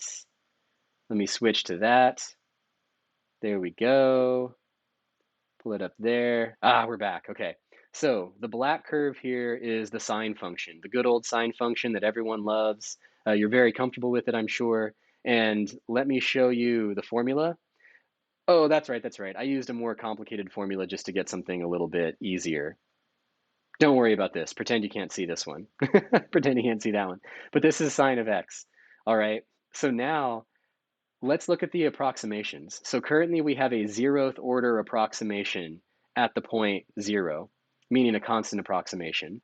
Let me switch to that. There we go. Pull it up there. Ah, we're back. Okay. So the black curve here is the sine function, the good old sine function that everyone loves. You're very comfortable with it, I'm sure. And let me show you the formula. Oh, that's right, that's right. I used a more complicated formula just to get something a little bit easier. Don't worry about this. Pretend you can't see this one. Pretend you can't see that one. But this is sine of x. All right. So now let's look at the approximations. So currently we have a 0th order approximation at the point 0, meaning a constant approximation.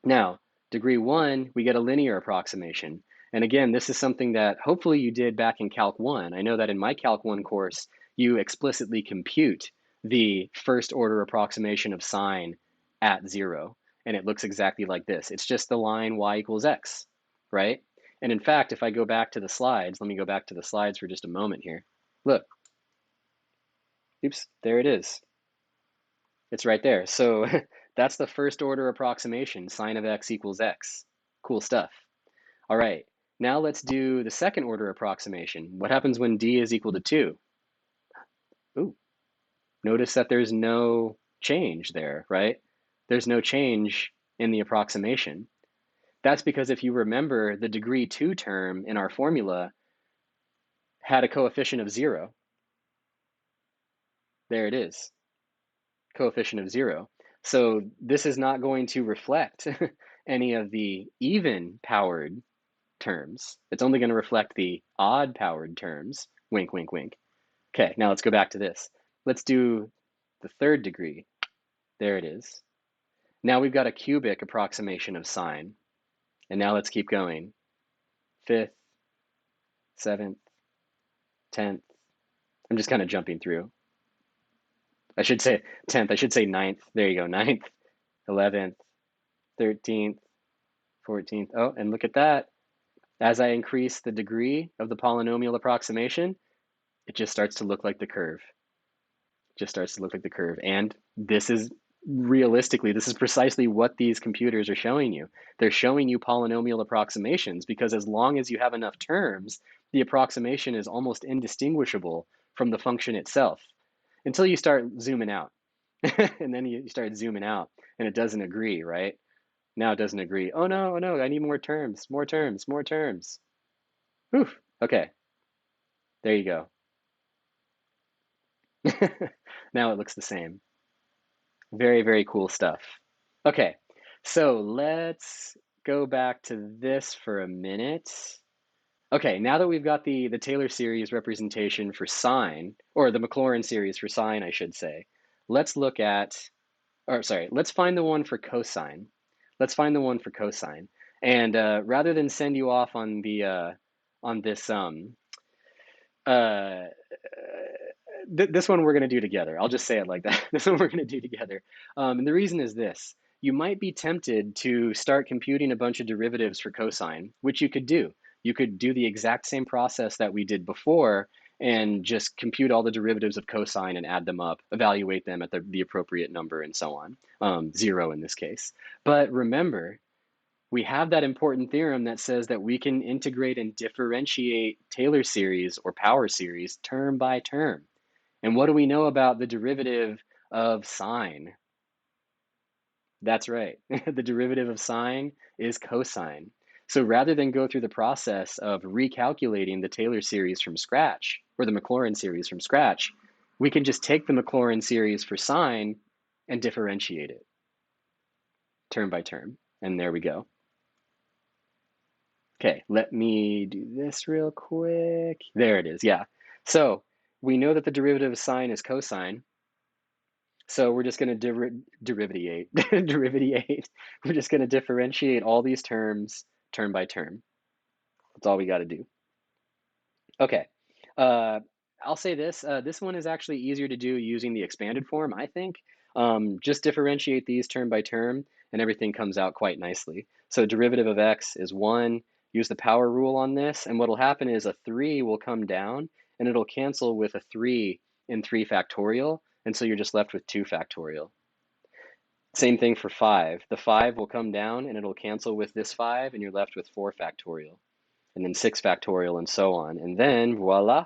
Now, degree 1, we get a linear approximation. And again, this is something that hopefully you did back in Calc 1. I know that in my Calc 1 course, you explicitly compute the first order approximation of sine at 0. And it looks exactly like this. It's just the line y equals x, right? And in fact, if I go back to the slides, let me go back to the slides for just a moment here. Look, oops, there it is. It's right there. So that's the first order approximation, sine of x equals x. Cool stuff. All right, now let's do the second order approximation. What happens when d is equal to 2? Ooh, notice that there's no change there, right? There's no change in the approximation. That's because if you remember, the degree 2 term in our formula had a coefficient of 0. There it is, coefficient of 0. So this is not going to reflect any of the even powered terms. It's only going to reflect the odd powered terms. Wink, wink, wink. Okay, now let's go back to this. Let's do the third degree. There it is. Now we've got a cubic approximation of sine. And now let's keep going. 5th, 7th, 10th. I'm just kind of jumping through. I should say 10th. I should say 9th. There you go. 9th, 11th, 13th, 14th. Oh, and look at that. As I increase the degree of the polynomial approximation, it just starts to look like the curve. Just starts to look like the curve. And this is realistically, this is precisely what these computers are showing you. They're showing you polynomial approximations because as long as you have enough terms, the approximation is almost indistinguishable from the function itself until you start zooming out. And then you start zooming out and it doesn't agree, right? Now it doesn't agree. Oh no, oh no, I need more terms, more terms, more terms. Whew. Okay, there you go. Now it looks the same. Very, very cool stuff. Okay, so let's go back to this for a minute. Okay, now that we've got the Taylor series representation for sine, or the Maclaurin series for sine, I should say, let's look at, or sorry, let's find the one for cosine. Let's find the one for cosine. And rather than send you off on the on this uh, this one we're going to do together. I'll just say it like that. This one we're going to do together. And the reason is this. You might be tempted to start computing a bunch of derivatives for cosine, which you could do. You could do the exact same process that we did before and just compute all the derivatives of cosine and add them up, evaluate them at the appropriate number and so on, 0 in this case. But remember, we have that important theorem that says that we can integrate and differentiate Taylor series or power series term by term. And what do we know about the derivative of sine? That's right. The derivative of sine is cosine. So rather than go through the process of recalculating the Taylor series from scratch, or the Maclaurin series from scratch, we can just take the Maclaurin series for sine and differentiate it term by term. And there we go. Okay, let me do this real quick. There it is, yeah. So we know that the derivative of sine is cosine. So we're just going to deriviate. We're just going to differentiate all these terms term by term. That's all we got to do. Okay. Uh, I'll say this. This one is actually easier to do using the expanded form, I think. Just differentiate these term by term, and everything comes out quite nicely. So derivative of x is 1. Use the power rule on this, and what'll happen is a 3 will come down, and it'll cancel with a 3 in 3 factorial, and so you're just left with 2 factorial. Same thing for 5. The 5 will come down, and it'll cancel with this 5, and you're left with 4 factorial, and then 6 factorial, and so on. And then, voila,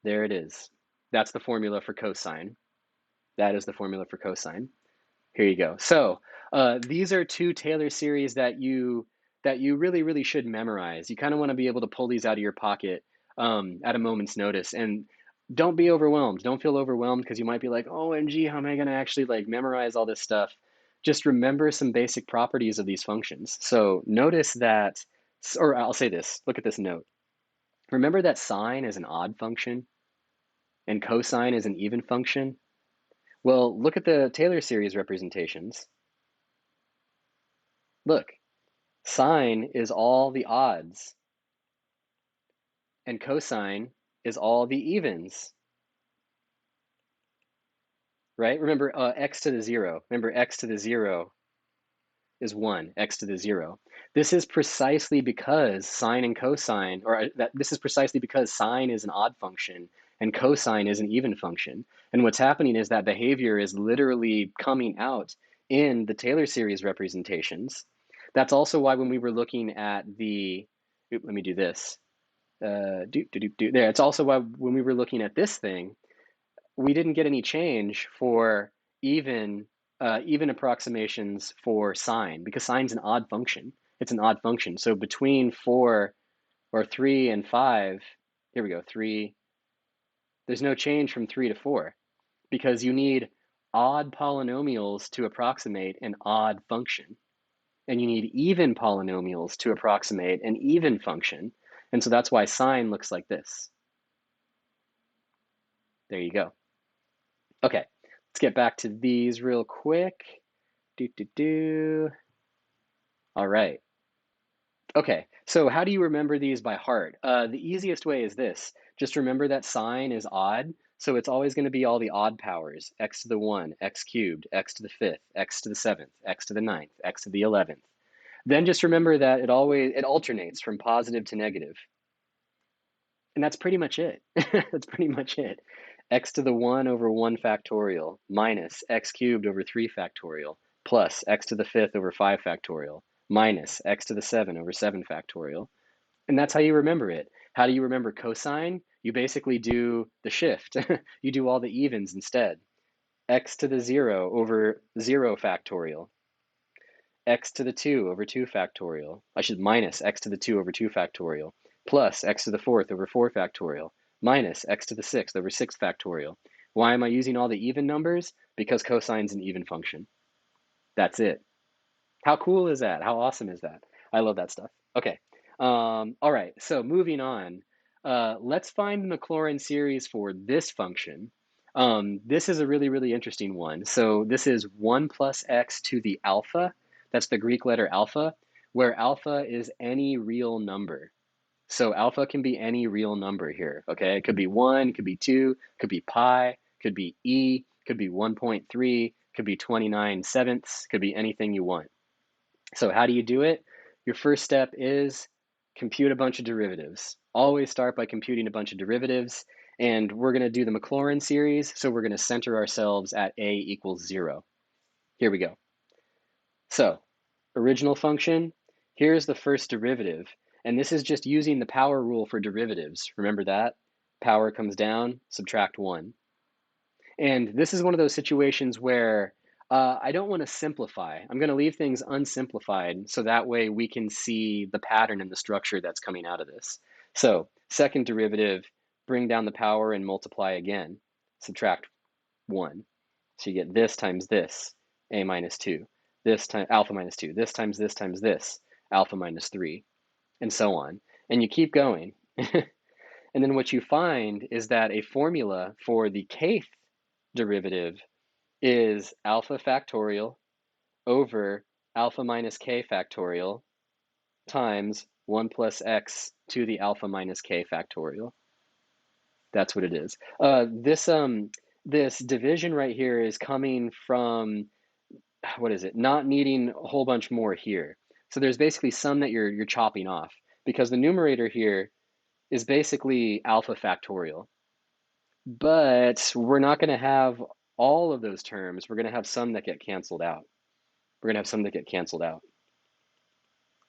there it is. That's the formula for cosine. That is the formula for cosine. Here you go. So these are two Taylor series that you really should memorize. You kind of want to be able to pull these out of your pocket at a moment's notice, and don't be overwhelmed. Don't feel overwhelmed because you might be like, OMG, how am I going to actually like memorize all this stuff? Just remember some basic properties of these functions. So notice that, or I'll say this. Look at this note. Remember that sine is an odd function and cosine is an even function? Well, look at the Taylor series representations. Look, sine is all the odds, and cosine is all the evens, right? Remember x to the 0. Remember x to the 0 is 1, x to the 0. This is precisely because sine and cosine, this is precisely because sine is an odd function and cosine is an even function. And what's happening is that behavior is literally coming out in the Taylor series representations. That's also why when we were looking at let me do this. There. It's also why when we were looking at this thing, we didn't get any change for even even approximations for sine because sine's an odd function. It's an odd function. So between 4 or 3 and 5, here we go, 3, there's no change from 3 to 4 because you need odd polynomials to approximate an odd function. And you need even polynomials to approximate an even function. And so that's why sine looks like this. There you go. Okay, let's get back to these real quick. All right. Okay, so how do you remember these by heart? The easiest way is this. Just remember that sine is odd, so it's always going to be all the odd powers. X to the 1, x cubed, x to the 5th, x to the 7th, x to the 9th, x to the 11th. Then just remember that it alternates from positive to negative. And that's pretty much it. That's pretty much it. X to the 1 over 1 factorial minus x cubed over 3 factorial plus x to the 5th over 5 factorial minus x to the 7 over 7 factorial. And that's how you remember it. How do you remember cosine? You basically do the shift. You do all the evens instead. X to the 0 over 0 factorial. X to the 2 over 2 factorial. I should minus x to the 2 over 2 factorial plus x to the 4th over 4 factorial minus x to the 6th over 6 factorial. Why am I using all the even numbers? Because cosine's an even function. That's it. How cool is that? How awesome is that? I love that stuff. Okay. All right. So moving on. Let's find the Maclaurin series for this function. This is a really interesting one. So this is 1 plus x to the alpha. That's the Greek letter alpha, where alpha is any real number. So alpha can be any real number here, okay? It could be 1, it could be 2, could be pi, could be e, could be 1.3, could be 29 sevenths, could be anything you want. So how do you do it? Your first step is compute a bunch of derivatives. Always start by computing a bunch of derivatives, and we're going to do the Maclaurin series, so we're going to center ourselves at a equals 0. Here we go. So, original function, here's the first derivative, and this is just using the power rule for derivatives. Remember that? Power comes down, subtract 1. And this is one of those situations where I don't want to simplify. I'm going to leave things unsimplified so that way we can see the pattern and the structure that's coming out of this. So, second derivative, bring down the power and multiply again, subtract 1. So you get this times this, a minus 2. This time alpha minus 2. This times this, alpha minus 3, and so on. And you keep going. And then what you find is that a formula for the kth derivative is alpha factorial over alpha minus k factorial times 1 plus x to the alpha minus k factorial. That's what it is. This division right here is coming from, what is it? Not needing a whole bunch more here. So there's basically some that you're chopping off because the numerator here is basically alpha factorial. But we're not going to have all of those terms. We're going to have some that get canceled out. We're going to have some that get canceled out,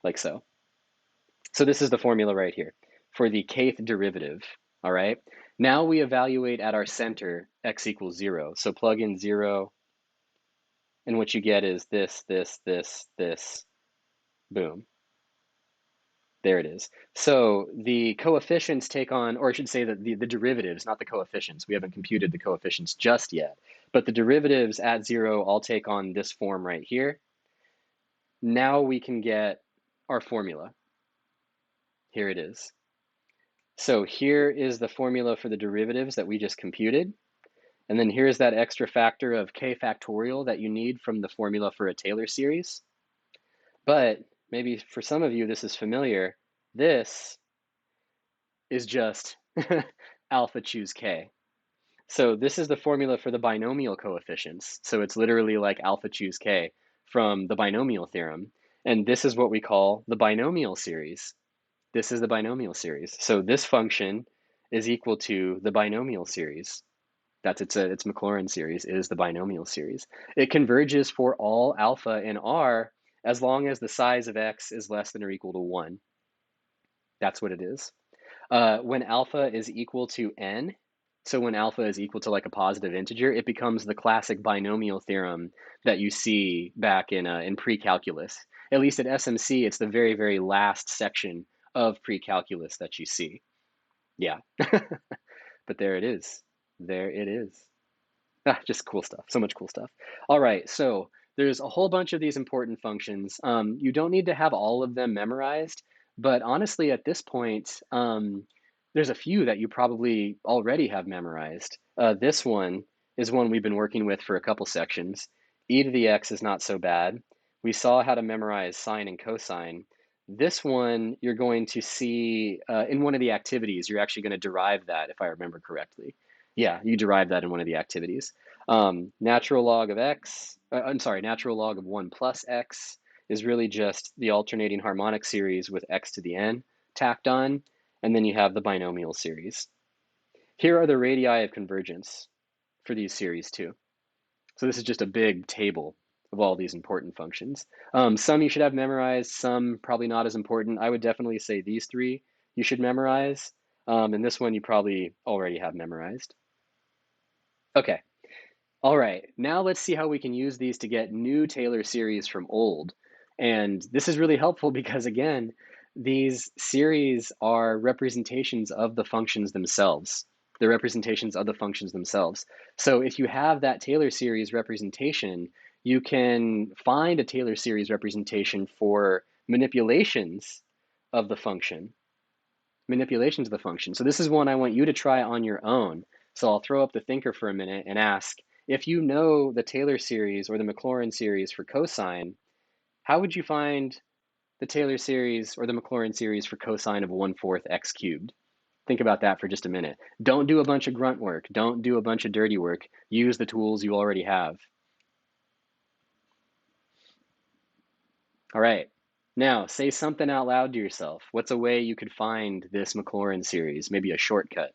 like so. So this is the formula right here for the kth derivative, all right? Now we evaluate at our center, x equals 0. So plug in 0, and what you get is this, boom. There it is. So the coefficients take on, or I should say that the derivatives, not the coefficients. We haven't computed the coefficients just yet. But the derivatives at 0 all take on this form right here. Now we can get our formula. Here it is. So here is the formula for the derivatives that we just computed. And then here's that extra factor of k factorial that you need from the formula for a Taylor series. But maybe for some of you this is familiar. This is just alpha choose k. So this is the formula for the binomial coefficients. So it's literally like alpha choose k from the binomial theorem. And this is what we call the binomial series. This is the binomial series. So this function is equal to the binomial series. That's its Maclaurin series is the binomial series. It converges for all alpha in R as long as the size of x is less than or equal to 1. That's what it is. When alpha is equal to n, so when alpha is equal to like a positive integer, it becomes the classic binomial theorem that you see back in pre-calculus. At least at SMC, it's the very, very last section of pre-calculus that you see. Yeah, but there it is. There it is. Just cool stuff. So much cool stuff. All right, so there's a whole bunch of these important functions. You don't need to have all of them memorized, but honestly, at this point, there's a few that you probably already have memorized. This one is one we've been working with for a couple sections. E to the x is not so bad. We saw how to memorize sine and cosine. This one you're going to see in one of the activities. You're actually going to derive that, if I remember correctly. Yeah, you derive that in one of the activities. Natural log of x, natural log of 1 plus x is really just the alternating harmonic series with x to the n tacked on, and then you have the binomial series. Here are the radii of convergence for these series too. So this is just a big table of all these important functions. Some you should have memorized, some probably not as important. I would definitely say these three you should memorize, and this one you probably already have memorized. Okay. All right, now let's see how we can use these to get new Taylor series from old. And this is really helpful because, again, these series are representations of the functions themselves. They're representations of the functions themselves. So if you have that Taylor series representation, you can find a Taylor series representation for manipulations of the function. Manipulations of the function. So this is one I want you to try on your own. So I'll throw up the thinker for a minute and ask, if you know the Taylor series or the Maclaurin series for cosine, how would you find the Taylor series or the Maclaurin series for cosine of 1/4 x cubed? Think about that for just a minute. Don't do a bunch of grunt work. Don't do a bunch of dirty work. Use the tools you already have. All right. Now, say something out loud to yourself. What's a way you could find this Maclaurin series? Maybe a shortcut.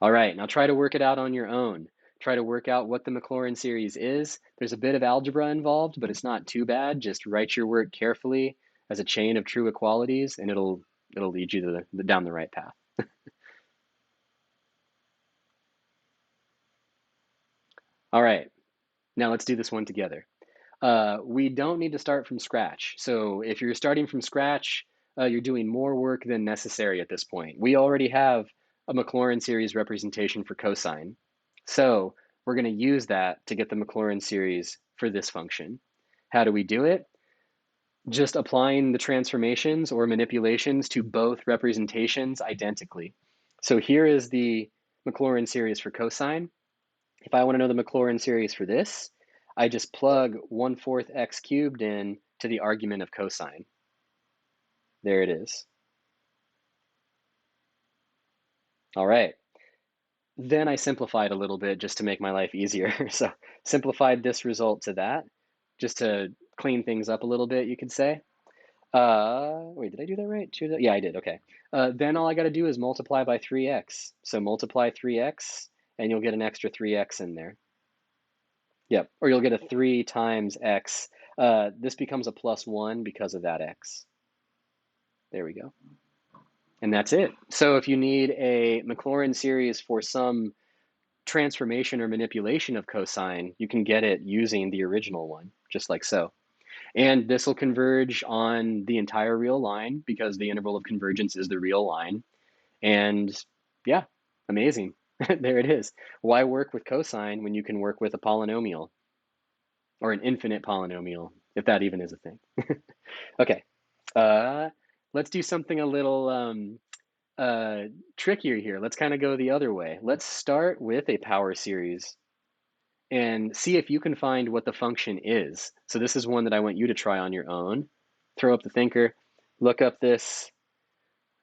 All right, now try to work it out on your own. Try to work out what the Maclaurin series is. There's a bit of algebra involved, but it's not too bad. Just write your work carefully as a chain of true equalities, and it'll lead you to down the right path. All right, now let's do this one together. We don't need to start from scratch. So if you're starting from scratch, you're doing more work than necessary at this point. We already have a Maclaurin series representation for cosine. So we're going to use that to get the Maclaurin series for this function. How do we do it? Just applying the transformations or manipulations to both representations identically. So here is the Maclaurin series for cosine. If I want to know the Maclaurin series for this, I just plug 1/4 x cubed in to the argument of cosine. There it is. All right. Then I simplified a little bit just to make my life easier. So simplified this result to that, just to clean things up a little bit, you could say. Wait, did I do that right? Yeah, I did. Okay. Then all I got to do is multiply by 3x. So multiply 3x, and you'll get an extra 3x in there. Yep, or you'll get a 3 times x. This becomes a +1 because of that x. There we go. And that's it. So if you need a Maclaurin series for some transformation or manipulation of cosine, you can get it using the original one, just like so. And this will converge on the entire real line because the interval of convergence is the real line. And yeah, amazing. There it is. Why work with cosine when you can work with a polynomial or an infinite polynomial, if that even is a thing? Okay, let's do something a little trickier here. Let's kind of go the other way. Let's start with a power series and see if you can find what the function is. So this is one that I want you to try on your own. Throw up the thinker, look up this,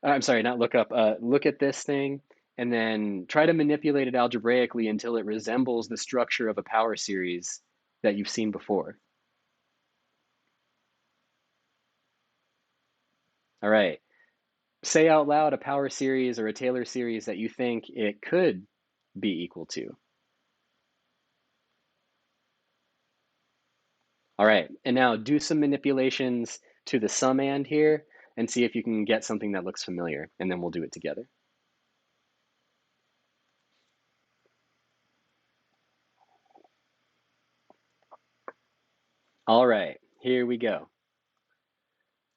I'm sorry, not look up, look at this thing, and then try to manipulate it algebraically until it resembles the structure of a power series that you've seen before. All right. Say out loud a power series or a Taylor series that you think it could be equal to. All right, and now do some manipulations to the summand here and see if you can get something that looks familiar, and then we'll do it together. All right, here we go.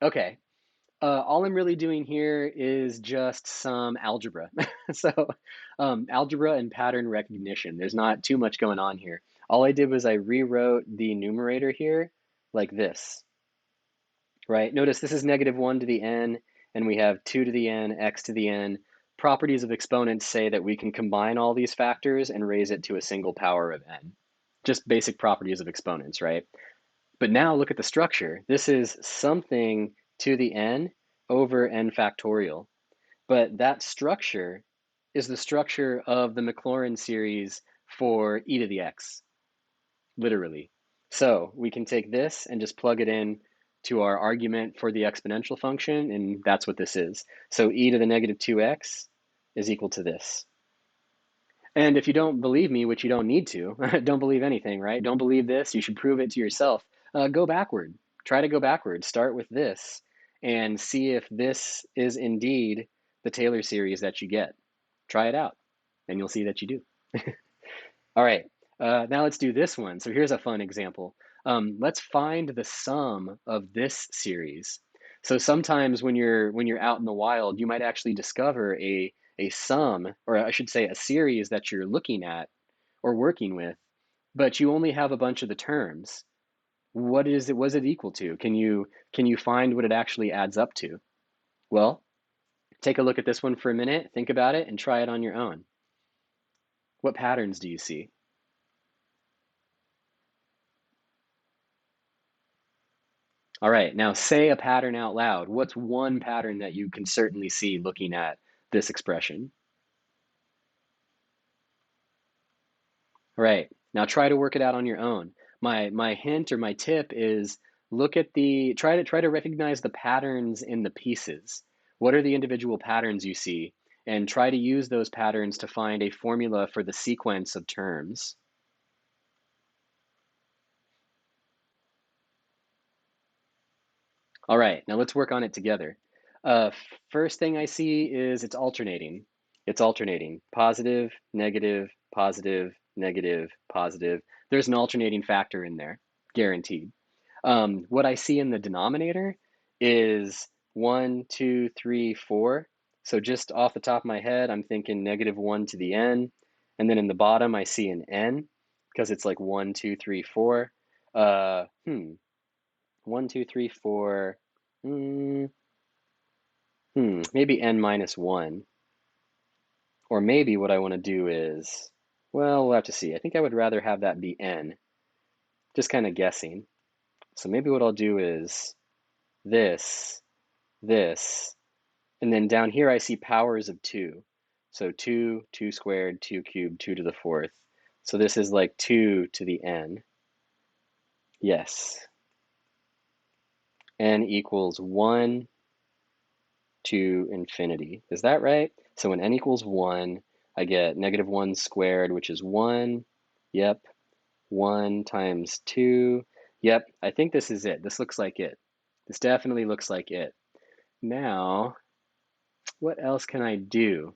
Okay, all I'm really doing here is just some algebra. So algebra and pattern recognition. There's not too much going on here. All I did was I rewrote the numerator here like this, right? Notice this is -1 to the n, and we have 2 to the n, x to the n. Properties of exponents say that we can combine all these factors and raise it to a single power of n. Just basic properties of exponents, right? But now look at the structure. This is something to the n over n factorial. But that structure is the structure of the Maclaurin series for e to the x, literally. So we can take this and just plug it in to our argument for the exponential function, and that's what this is. So e to the -2x is equal to this. And if you don't believe me, which you don't need to, don't believe anything, right? Don't believe this, you should prove it to yourself. Go backward. Try to go backward. Start with this and see if this is indeed the Taylor series that you get. Try it out, and you'll see that you do. All right, now let's do this one. So here's a fun example. Let's find the sum of this series. So sometimes when you're out in the wild, you might actually discover a sum, or I should say a series that you're looking at or working with, but you only have a bunch of the terms. What is it, was it equal to? Can you find what it actually adds up to? Well, take a look at this one for a minute, think about it, and try it on your own. What patterns do you see? All right, now say a pattern out loud. What's one pattern that you can certainly see looking at this expression? Right, now try to work it out on your own. My hint or my tip is look at try to recognize the patterns in the pieces. What are the individual patterns you see? And try to use those patterns to find a formula for the sequence of terms. All right, now let's work on it together. Uh, First thing I see is it's alternating. It's alternating. Positive, negative, positive, negative, positive. There's an alternating factor in there, guaranteed. What I see in the denominator is 1, 2, 3, 4. So just off the top of my head, I'm thinking -1 to the n. And then in the bottom, I see an n because it's like 1, 2, 3, 4. Uh, hmm. 1, 2, 3, 4. Maybe n minus 1 Or maybe what I want to do is, well, we'll have to see. I think I would rather have that be n, just kind of guessing. So maybe what I'll do is this, this, and then down here I see powers of 2. So 2, 2 squared, 2 cubed, 2 to the fourth. So this is like 2 to the n. Yes. N equals 1 to infinity. Is that right? So when n equals 1, I get negative 1 squared, which is 1. Yep. 1 times 2. Yep, I think this is it. This looks like it. This definitely looks like it. Now, what else can I do?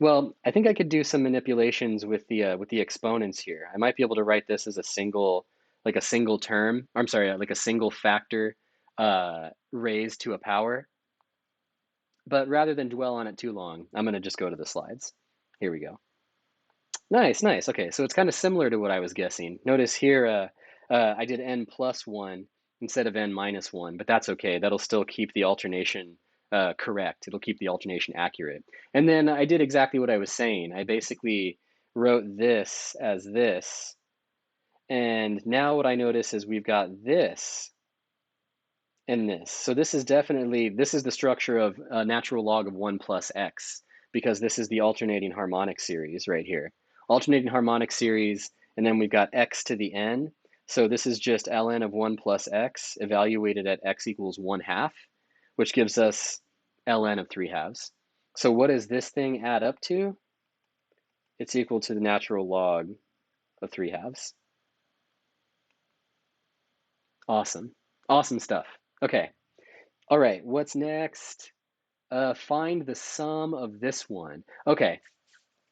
Well, I think I could do some manipulations with the exponents here. I might be able to write this as a single, like a single term. I'm sorry, like a single factor raised to a power. But rather than dwell on it too long, I'm going to just go to the slides. Here we go. Nice, nice. Okay, so it's kind of similar to what I was guessing. Notice here, I did n plus 1 instead of n minus 1, but that's okay. That'll still keep the alternation correct. It'll keep the alternation accurate. And then I did exactly what I was saying. I basically wrote this as this, and now what I notice is we've got this and this. So this is the structure of a natural log of 1 plus x, because this is the alternating harmonic series right here. Alternating harmonic series, and then we've got x to the n. So this is just ln of 1 plus x evaluated at x equals 1/2, which gives us ln of 3/2. So what does this thing add up to? It's equal to the natural log of 3/2. Awesome. Awesome stuff. Okay. All right, what's next? Find the sum of this one. Okay,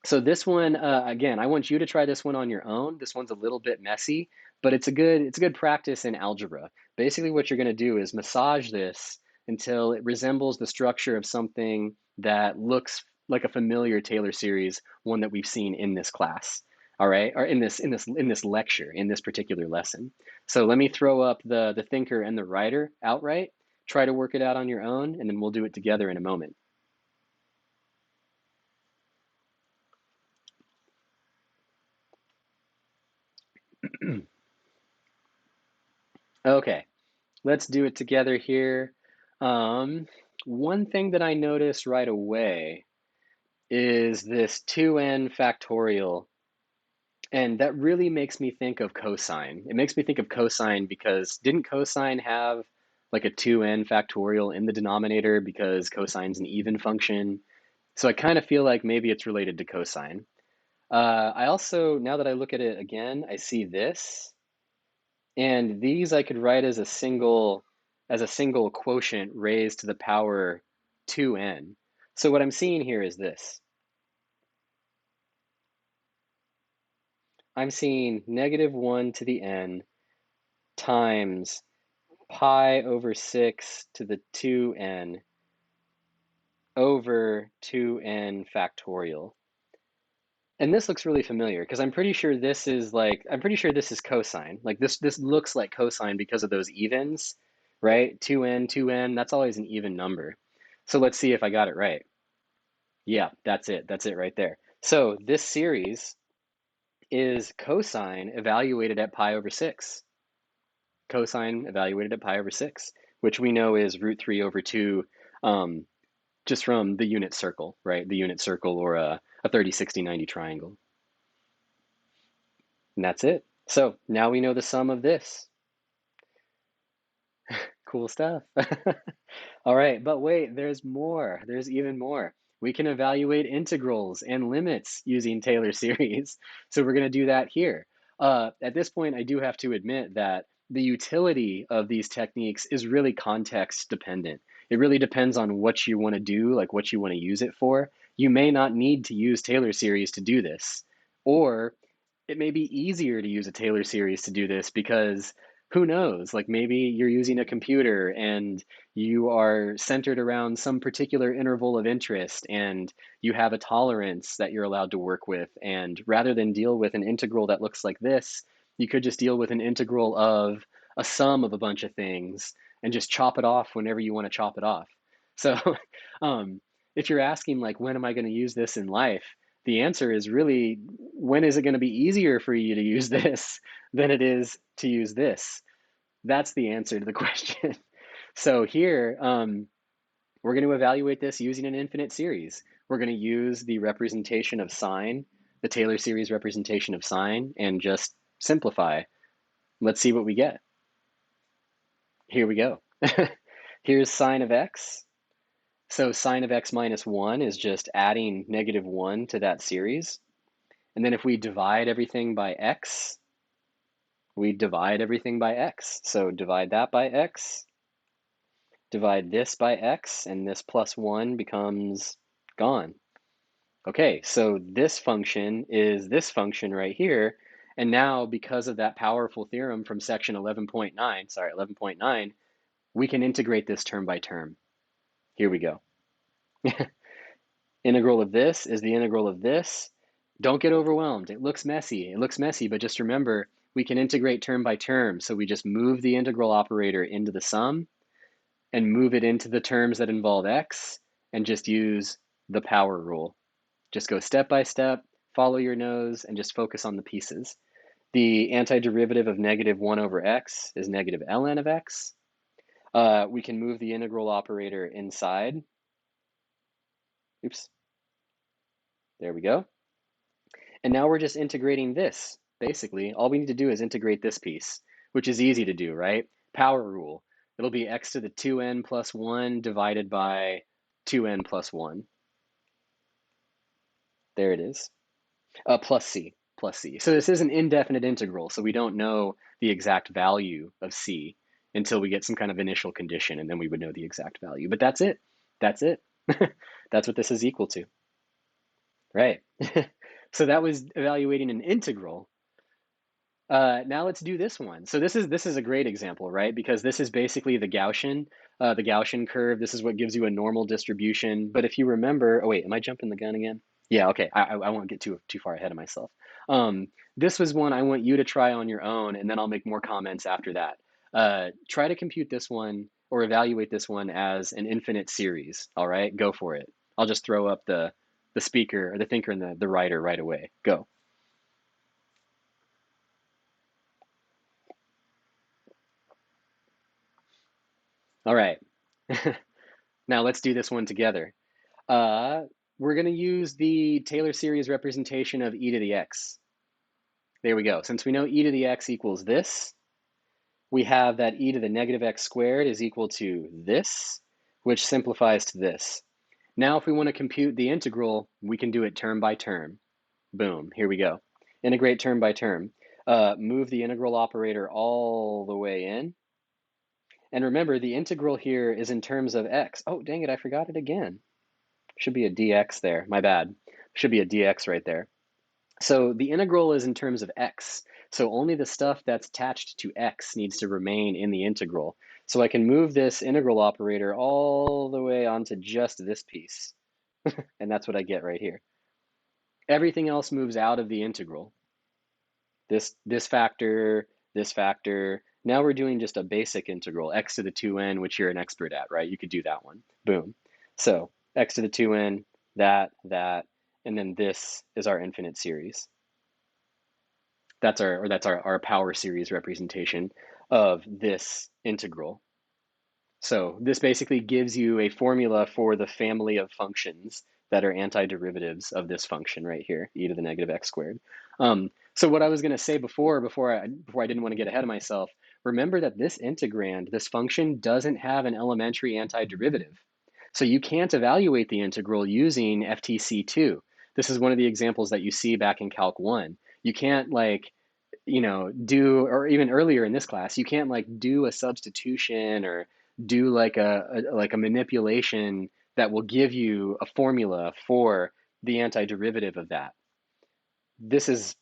so this one, again, I want you to try this one on your own. This one's a little bit messy, but it's a good practice in algebra. Basically, what you're going to do is massage this until it resembles the structure of something that looks like a familiar Taylor series, one that we've seen in this class. All right, or in this lecture, in this particular lesson. So let me throw up the thinker and the writer outright. Try to work it out on your own, and then we'll do it together in a moment. Okay, let's do it together here. Um, One thing that I noticed right away is this 2n factorial, and that really makes me think of cosine. It makes me think of cosine because didn't cosine have like a 2n factorial in the denominator because cosine's an even function? So I kind of feel like maybe it's related to cosine. I also, now that I look at it again, I see this. And these I could write as a single quotient raised to the power 2n. So what I'm seeing here is this. I'm seeing negative 1 to the n times pi over 6 to the 2n over 2n factorial. And this looks really familiar because I'm pretty sure this is cosine. Like this looks like cosine because of those evens, right? 2n, 2n, that's always an even number. So let's see if I got it right. Yeah, that's it. That's it right there. So this series is cosine evaluated at pi over 6. Cosine evaluated at pi over 6, which we know is root 3 over 2, just from the unit circle, right? The unit circle, or a 30, 60, 90 triangle. And that's it. So now we know the sum of this. Cool stuff. All right, but wait, there's more. There's even more. We can evaluate integrals and limits using Taylor series. So we're going to do that here. At this point, I do have to admit that the utility of these techniques is really context dependent. It really depends on what you want to do, like what you want to use it for. You may not need to use Taylor series to do this, or it may be easier to use a Taylor series to do this because who knows? Like maybe you're using a computer and you are centered around some particular interval of interest and you have a tolerance that you're allowed to work with. And rather than deal with an integral that looks like this, you could just deal with an integral of a sum of a bunch of things and just chop it off whenever you want to chop it off. So um, if you're asking like, when am I going to use this in life? The answer is really, when is it going to be easier for you to use this than it is to use this? That's the answer to the question. So here, we're going to evaluate this using an infinite series. We're going to use the representation of sine, the Taylor series representation of sine, and just simplify. Let's see what we get. Here we go. Here's sine of x. So sine of x minus 1 is just adding -1 to that series. And then if we divide everything by x, we divide everything by x. So divide that by x, divide this by x, and this plus 1 becomes gone. Okay, so this function is this function right here. And now, because of that powerful theorem from section 11.9, we can integrate this term by term. Here we go. Integral of this is the integral of this. Don't get overwhelmed. It looks messy. It looks messy, but just remember, we can integrate term by term. So we just move the integral operator into the sum and move it into the terms that involve x and just use the power rule. Just go step by step, follow your nose, and just focus on the pieces. The antiderivative of -1 over x is negative ln of x. We can move the integral operator inside. Oops. There we go. And now we're just integrating this. Basically, all we need to do is integrate this piece, which is easy to do, right? Power rule. It'll be x to the 2n plus 1 divided by 2n plus 1. There it is. Plus c, plus c. So this is an indefinite integral, so we don't know the exact value of c until we get some kind of initial condition, and then we would know the exact value. But that's it. That's it. That's what this is equal to. Right. So that was evaluating an integral. Now let's do this one. So this is a great example, right? Because this is basically the Gaussian curve. This is what gives you a normal distribution. But if you remember, oh wait, am I jumping the gun again? Yeah, okay. I won't get too far ahead of myself. This was one I want you to try on your own, and then I'll make more comments after that. Try to compute this one or evaluate this one as an infinite series. All right, go for it. I'll just throw up the speaker or the thinker and the writer right away. Go. All right. Now let's do this one together. We're going to use the Taylor series representation of e to the x. There we go. Since we know e to the x equals this, we have that e to the negative x squared is equal to this, which simplifies to this. Now, if we want to compute the integral, we can do it term by term. Boom, here we go. Integrate term by term. Move the integral operator all the way in. And remember, the integral here is in terms of x. Oh, dang it, I forgot it again. Should be a dx there, my bad. Should be a dx right there. So the integral is in terms of x. So only the stuff that's attached to x needs to remain in the integral. So I can move this integral operator all the way onto just this piece. And that's what I get right here. Everything else moves out of the integral. This factor, this factor. Now we're doing just a basic integral, x to the 2n, which you're an expert at, right? You could do that one. Boom. So x to the 2n, that, and then this is our infinite series. That's our power series representation of this integral. So this basically gives you a formula for the family of functions that are antiderivatives of this function right here, e to the negative x squared. So what I was going to say before I didn't want to get ahead of myself, remember that this integrand, this function, doesn't have an elementary antiderivative. So you can't evaluate the integral using FTC2. This is one of the examples that you see back in Calc 1. You can't do, or even earlier in this class, you can't do a substitution or do a manipulation that will give you a formula for the antiderivative of that. This is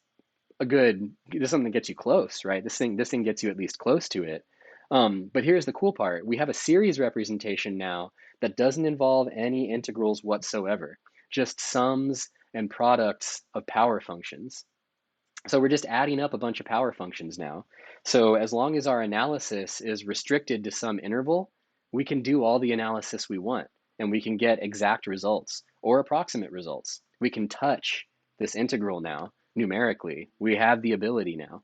something that gets you close, right? This thing gets you at least close to it. But here's the cool part. We have a series representation now that doesn't involve any integrals whatsoever, just sums and products of power functions. So we're just adding up a bunch of power functions now. So as long as our analysis is restricted to some interval, we can do all the analysis we want. and we can get exact results or approximate results. We can touch this integral now numerically. We have the ability now.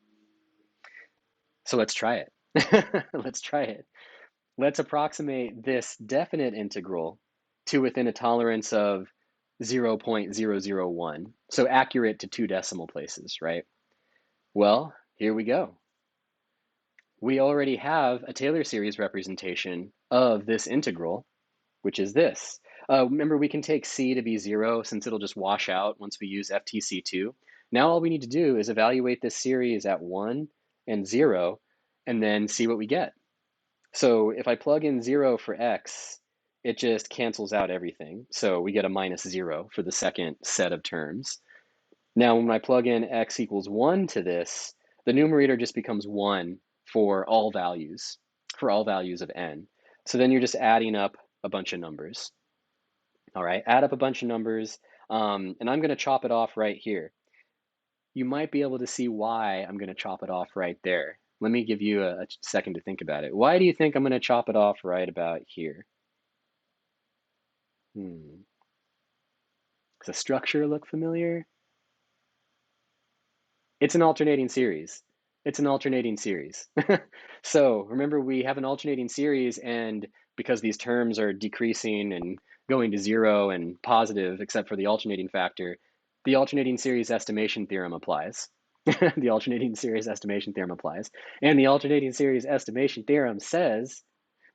So let's try it. Let's try it. Let's approximate this definite integral to within a tolerance of 0.001. So accurate to 2 decimal places, right? Well, here we go. We already have a Taylor series representation of this integral, which is this. Remember, we can take c to be 0 since it'll just wash out once we use FTC2. Now all we need to do is evaluate this series at 1 and 0 and then see what we get. So if I plug in 0 for x, it just cancels out everything. So we get a -0 for the second set of terms. Now when I plug in x equals 1 to this, the numerator just becomes 1 for all values of n. So then you're just adding up a bunch of numbers. All right, add up a bunch of numbers, and I'm going to chop it off right here. You might be able to see why I'm going to chop it off right there. Let me give you a second to think about it. Why do you think I'm going to chop it off right about here? Does the structure look familiar? It's an alternating series. It's an alternating series. So remember, we have an alternating series, and because these terms are decreasing and going to 0 and positive, except for the alternating factor, the alternating series estimation theorem applies. The alternating series estimation theorem applies. And the alternating series estimation theorem says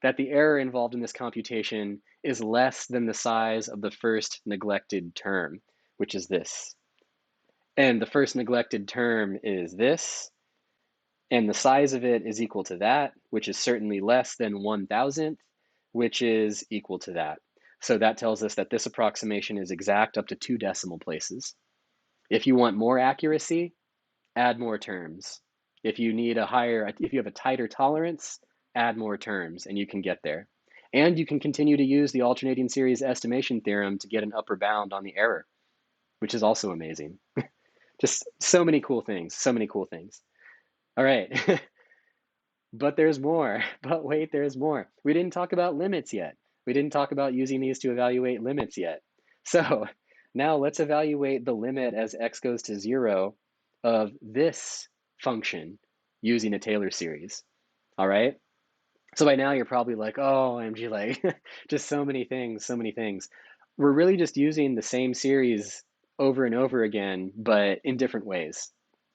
that the error involved in this computation is less than the size of the first neglected term, which is this. And the first neglected term is this, and the size of it is equal to that, which is certainly less than 1,000th, which is equal to that. So that tells us that this approximation is exact up to 2 decimal places. If you want more accuracy, add more terms. If you have a tighter tolerance, add more terms, and you can get there. And you can continue to use the alternating series estimation theorem to get an upper bound on the error, which is also amazing. Just so many cool things, so many cool things. All right. But there's more. But wait, there's more. We didn't talk about limits yet. We didn't talk about using these to evaluate limits yet. So now let's evaluate the limit as x goes to 0 of this function using a Taylor series. All right. So by now you're probably like, oh, MG, like just so many things, so many things. We're really just using the same series over and over again, but in different ways.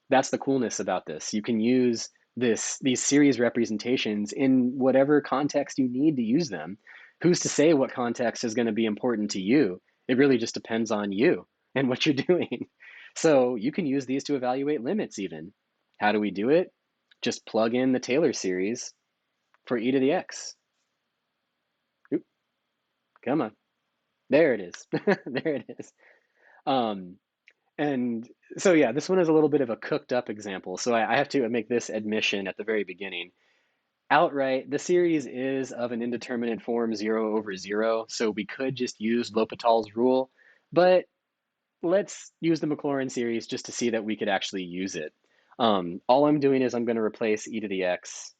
That's the coolness about this. You can use these series representations in whatever context you need to use them. Who's to say what context is going to be important to you? It really just depends on you and what you're doing. So you can use these to evaluate limits even. How do we do it? Just plug in the Taylor series for e to the x. Oop, come on. There it is. There it is. And so yeah, this one is a little bit of a cooked up example. So I have to make this admission at the very beginning. Outright, the series is of an indeterminate form 0 over 0. So we could just use L'Hopital's rule, but let's use the Maclaurin series just to see that we could actually use it. All I'm doing is I'm going to replace e to the x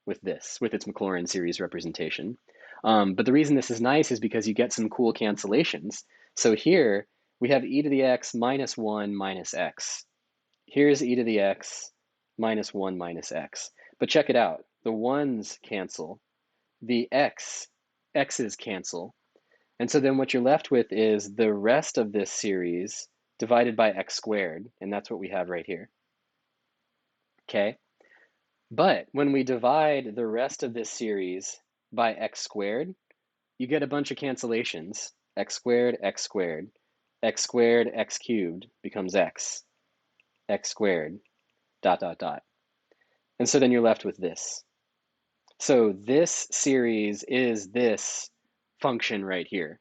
with this, with its Maclaurin series representation. But the reason this is nice is because you get some cool cancellations. So here we have e to the x minus 1 minus x. Here's e to the x minus 1 minus x. But check it out. The 1's cancel. The x's cancel. And so then what you're left with is the rest of this series divided by x squared. And that's what we have right here. Okay? But when we divide the rest of this series by x squared, you get a bunch of cancellations. X squared, x squared. X squared, x cubed becomes x. X squared, dot, dot, dot. And so then you're left with this. So this series is this function right here.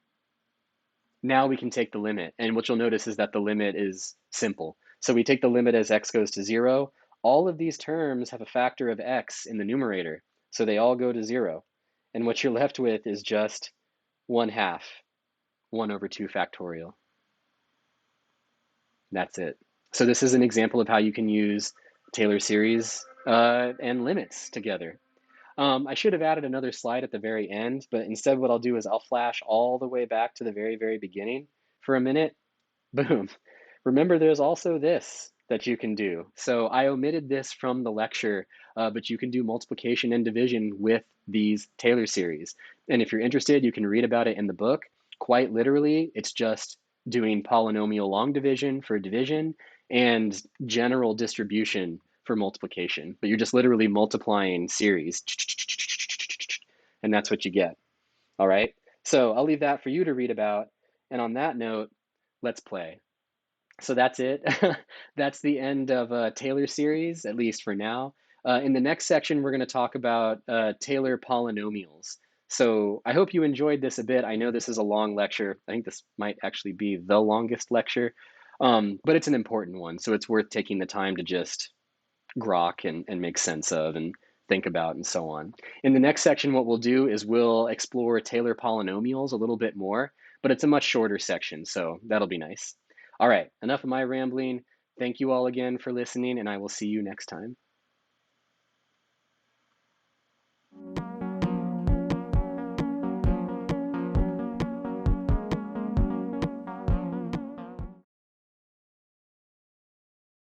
Now we can take the limit. And what you'll notice is that the limit is simple. So we take the limit as x goes to 0. All of these terms have a factor of x in the numerator. So they all go to 0. And what you're left with is just 1/2, 1 over 2 factorial. That's it. So this is an example of how you can use Taylor series and limits together. I should have added another slide at the very end, but instead what I'll do is I'll flash all the way back to the very, very beginning for a minute. Boom. Remember, there's also this that you can do. So I omitted this from the lecture, but you can do multiplication and division with these Taylor series. And if you're interested, you can read about it in the book. Quite literally, it's just doing polynomial long division for division and general distribution for multiplication. But you're just literally multiplying series, and that's what you get. All right. So I'll leave that for you to read about. And on that note, let's play. So that's it. That's the end of Taylor series, at least for now. In the next section, we're going to talk about Taylor polynomials. So I hope you enjoyed this a bit. I know this is a long lecture. I think this might actually be the longest lecture, but it's an important one. So it's worth taking the time to just grok and make sense of and think about and so on. In the next section, what we'll do is we'll explore Taylor polynomials a little bit more, but it's a much shorter section, so that'll be nice. All right, enough of my rambling. Thank you all again for listening, and I will see you next time.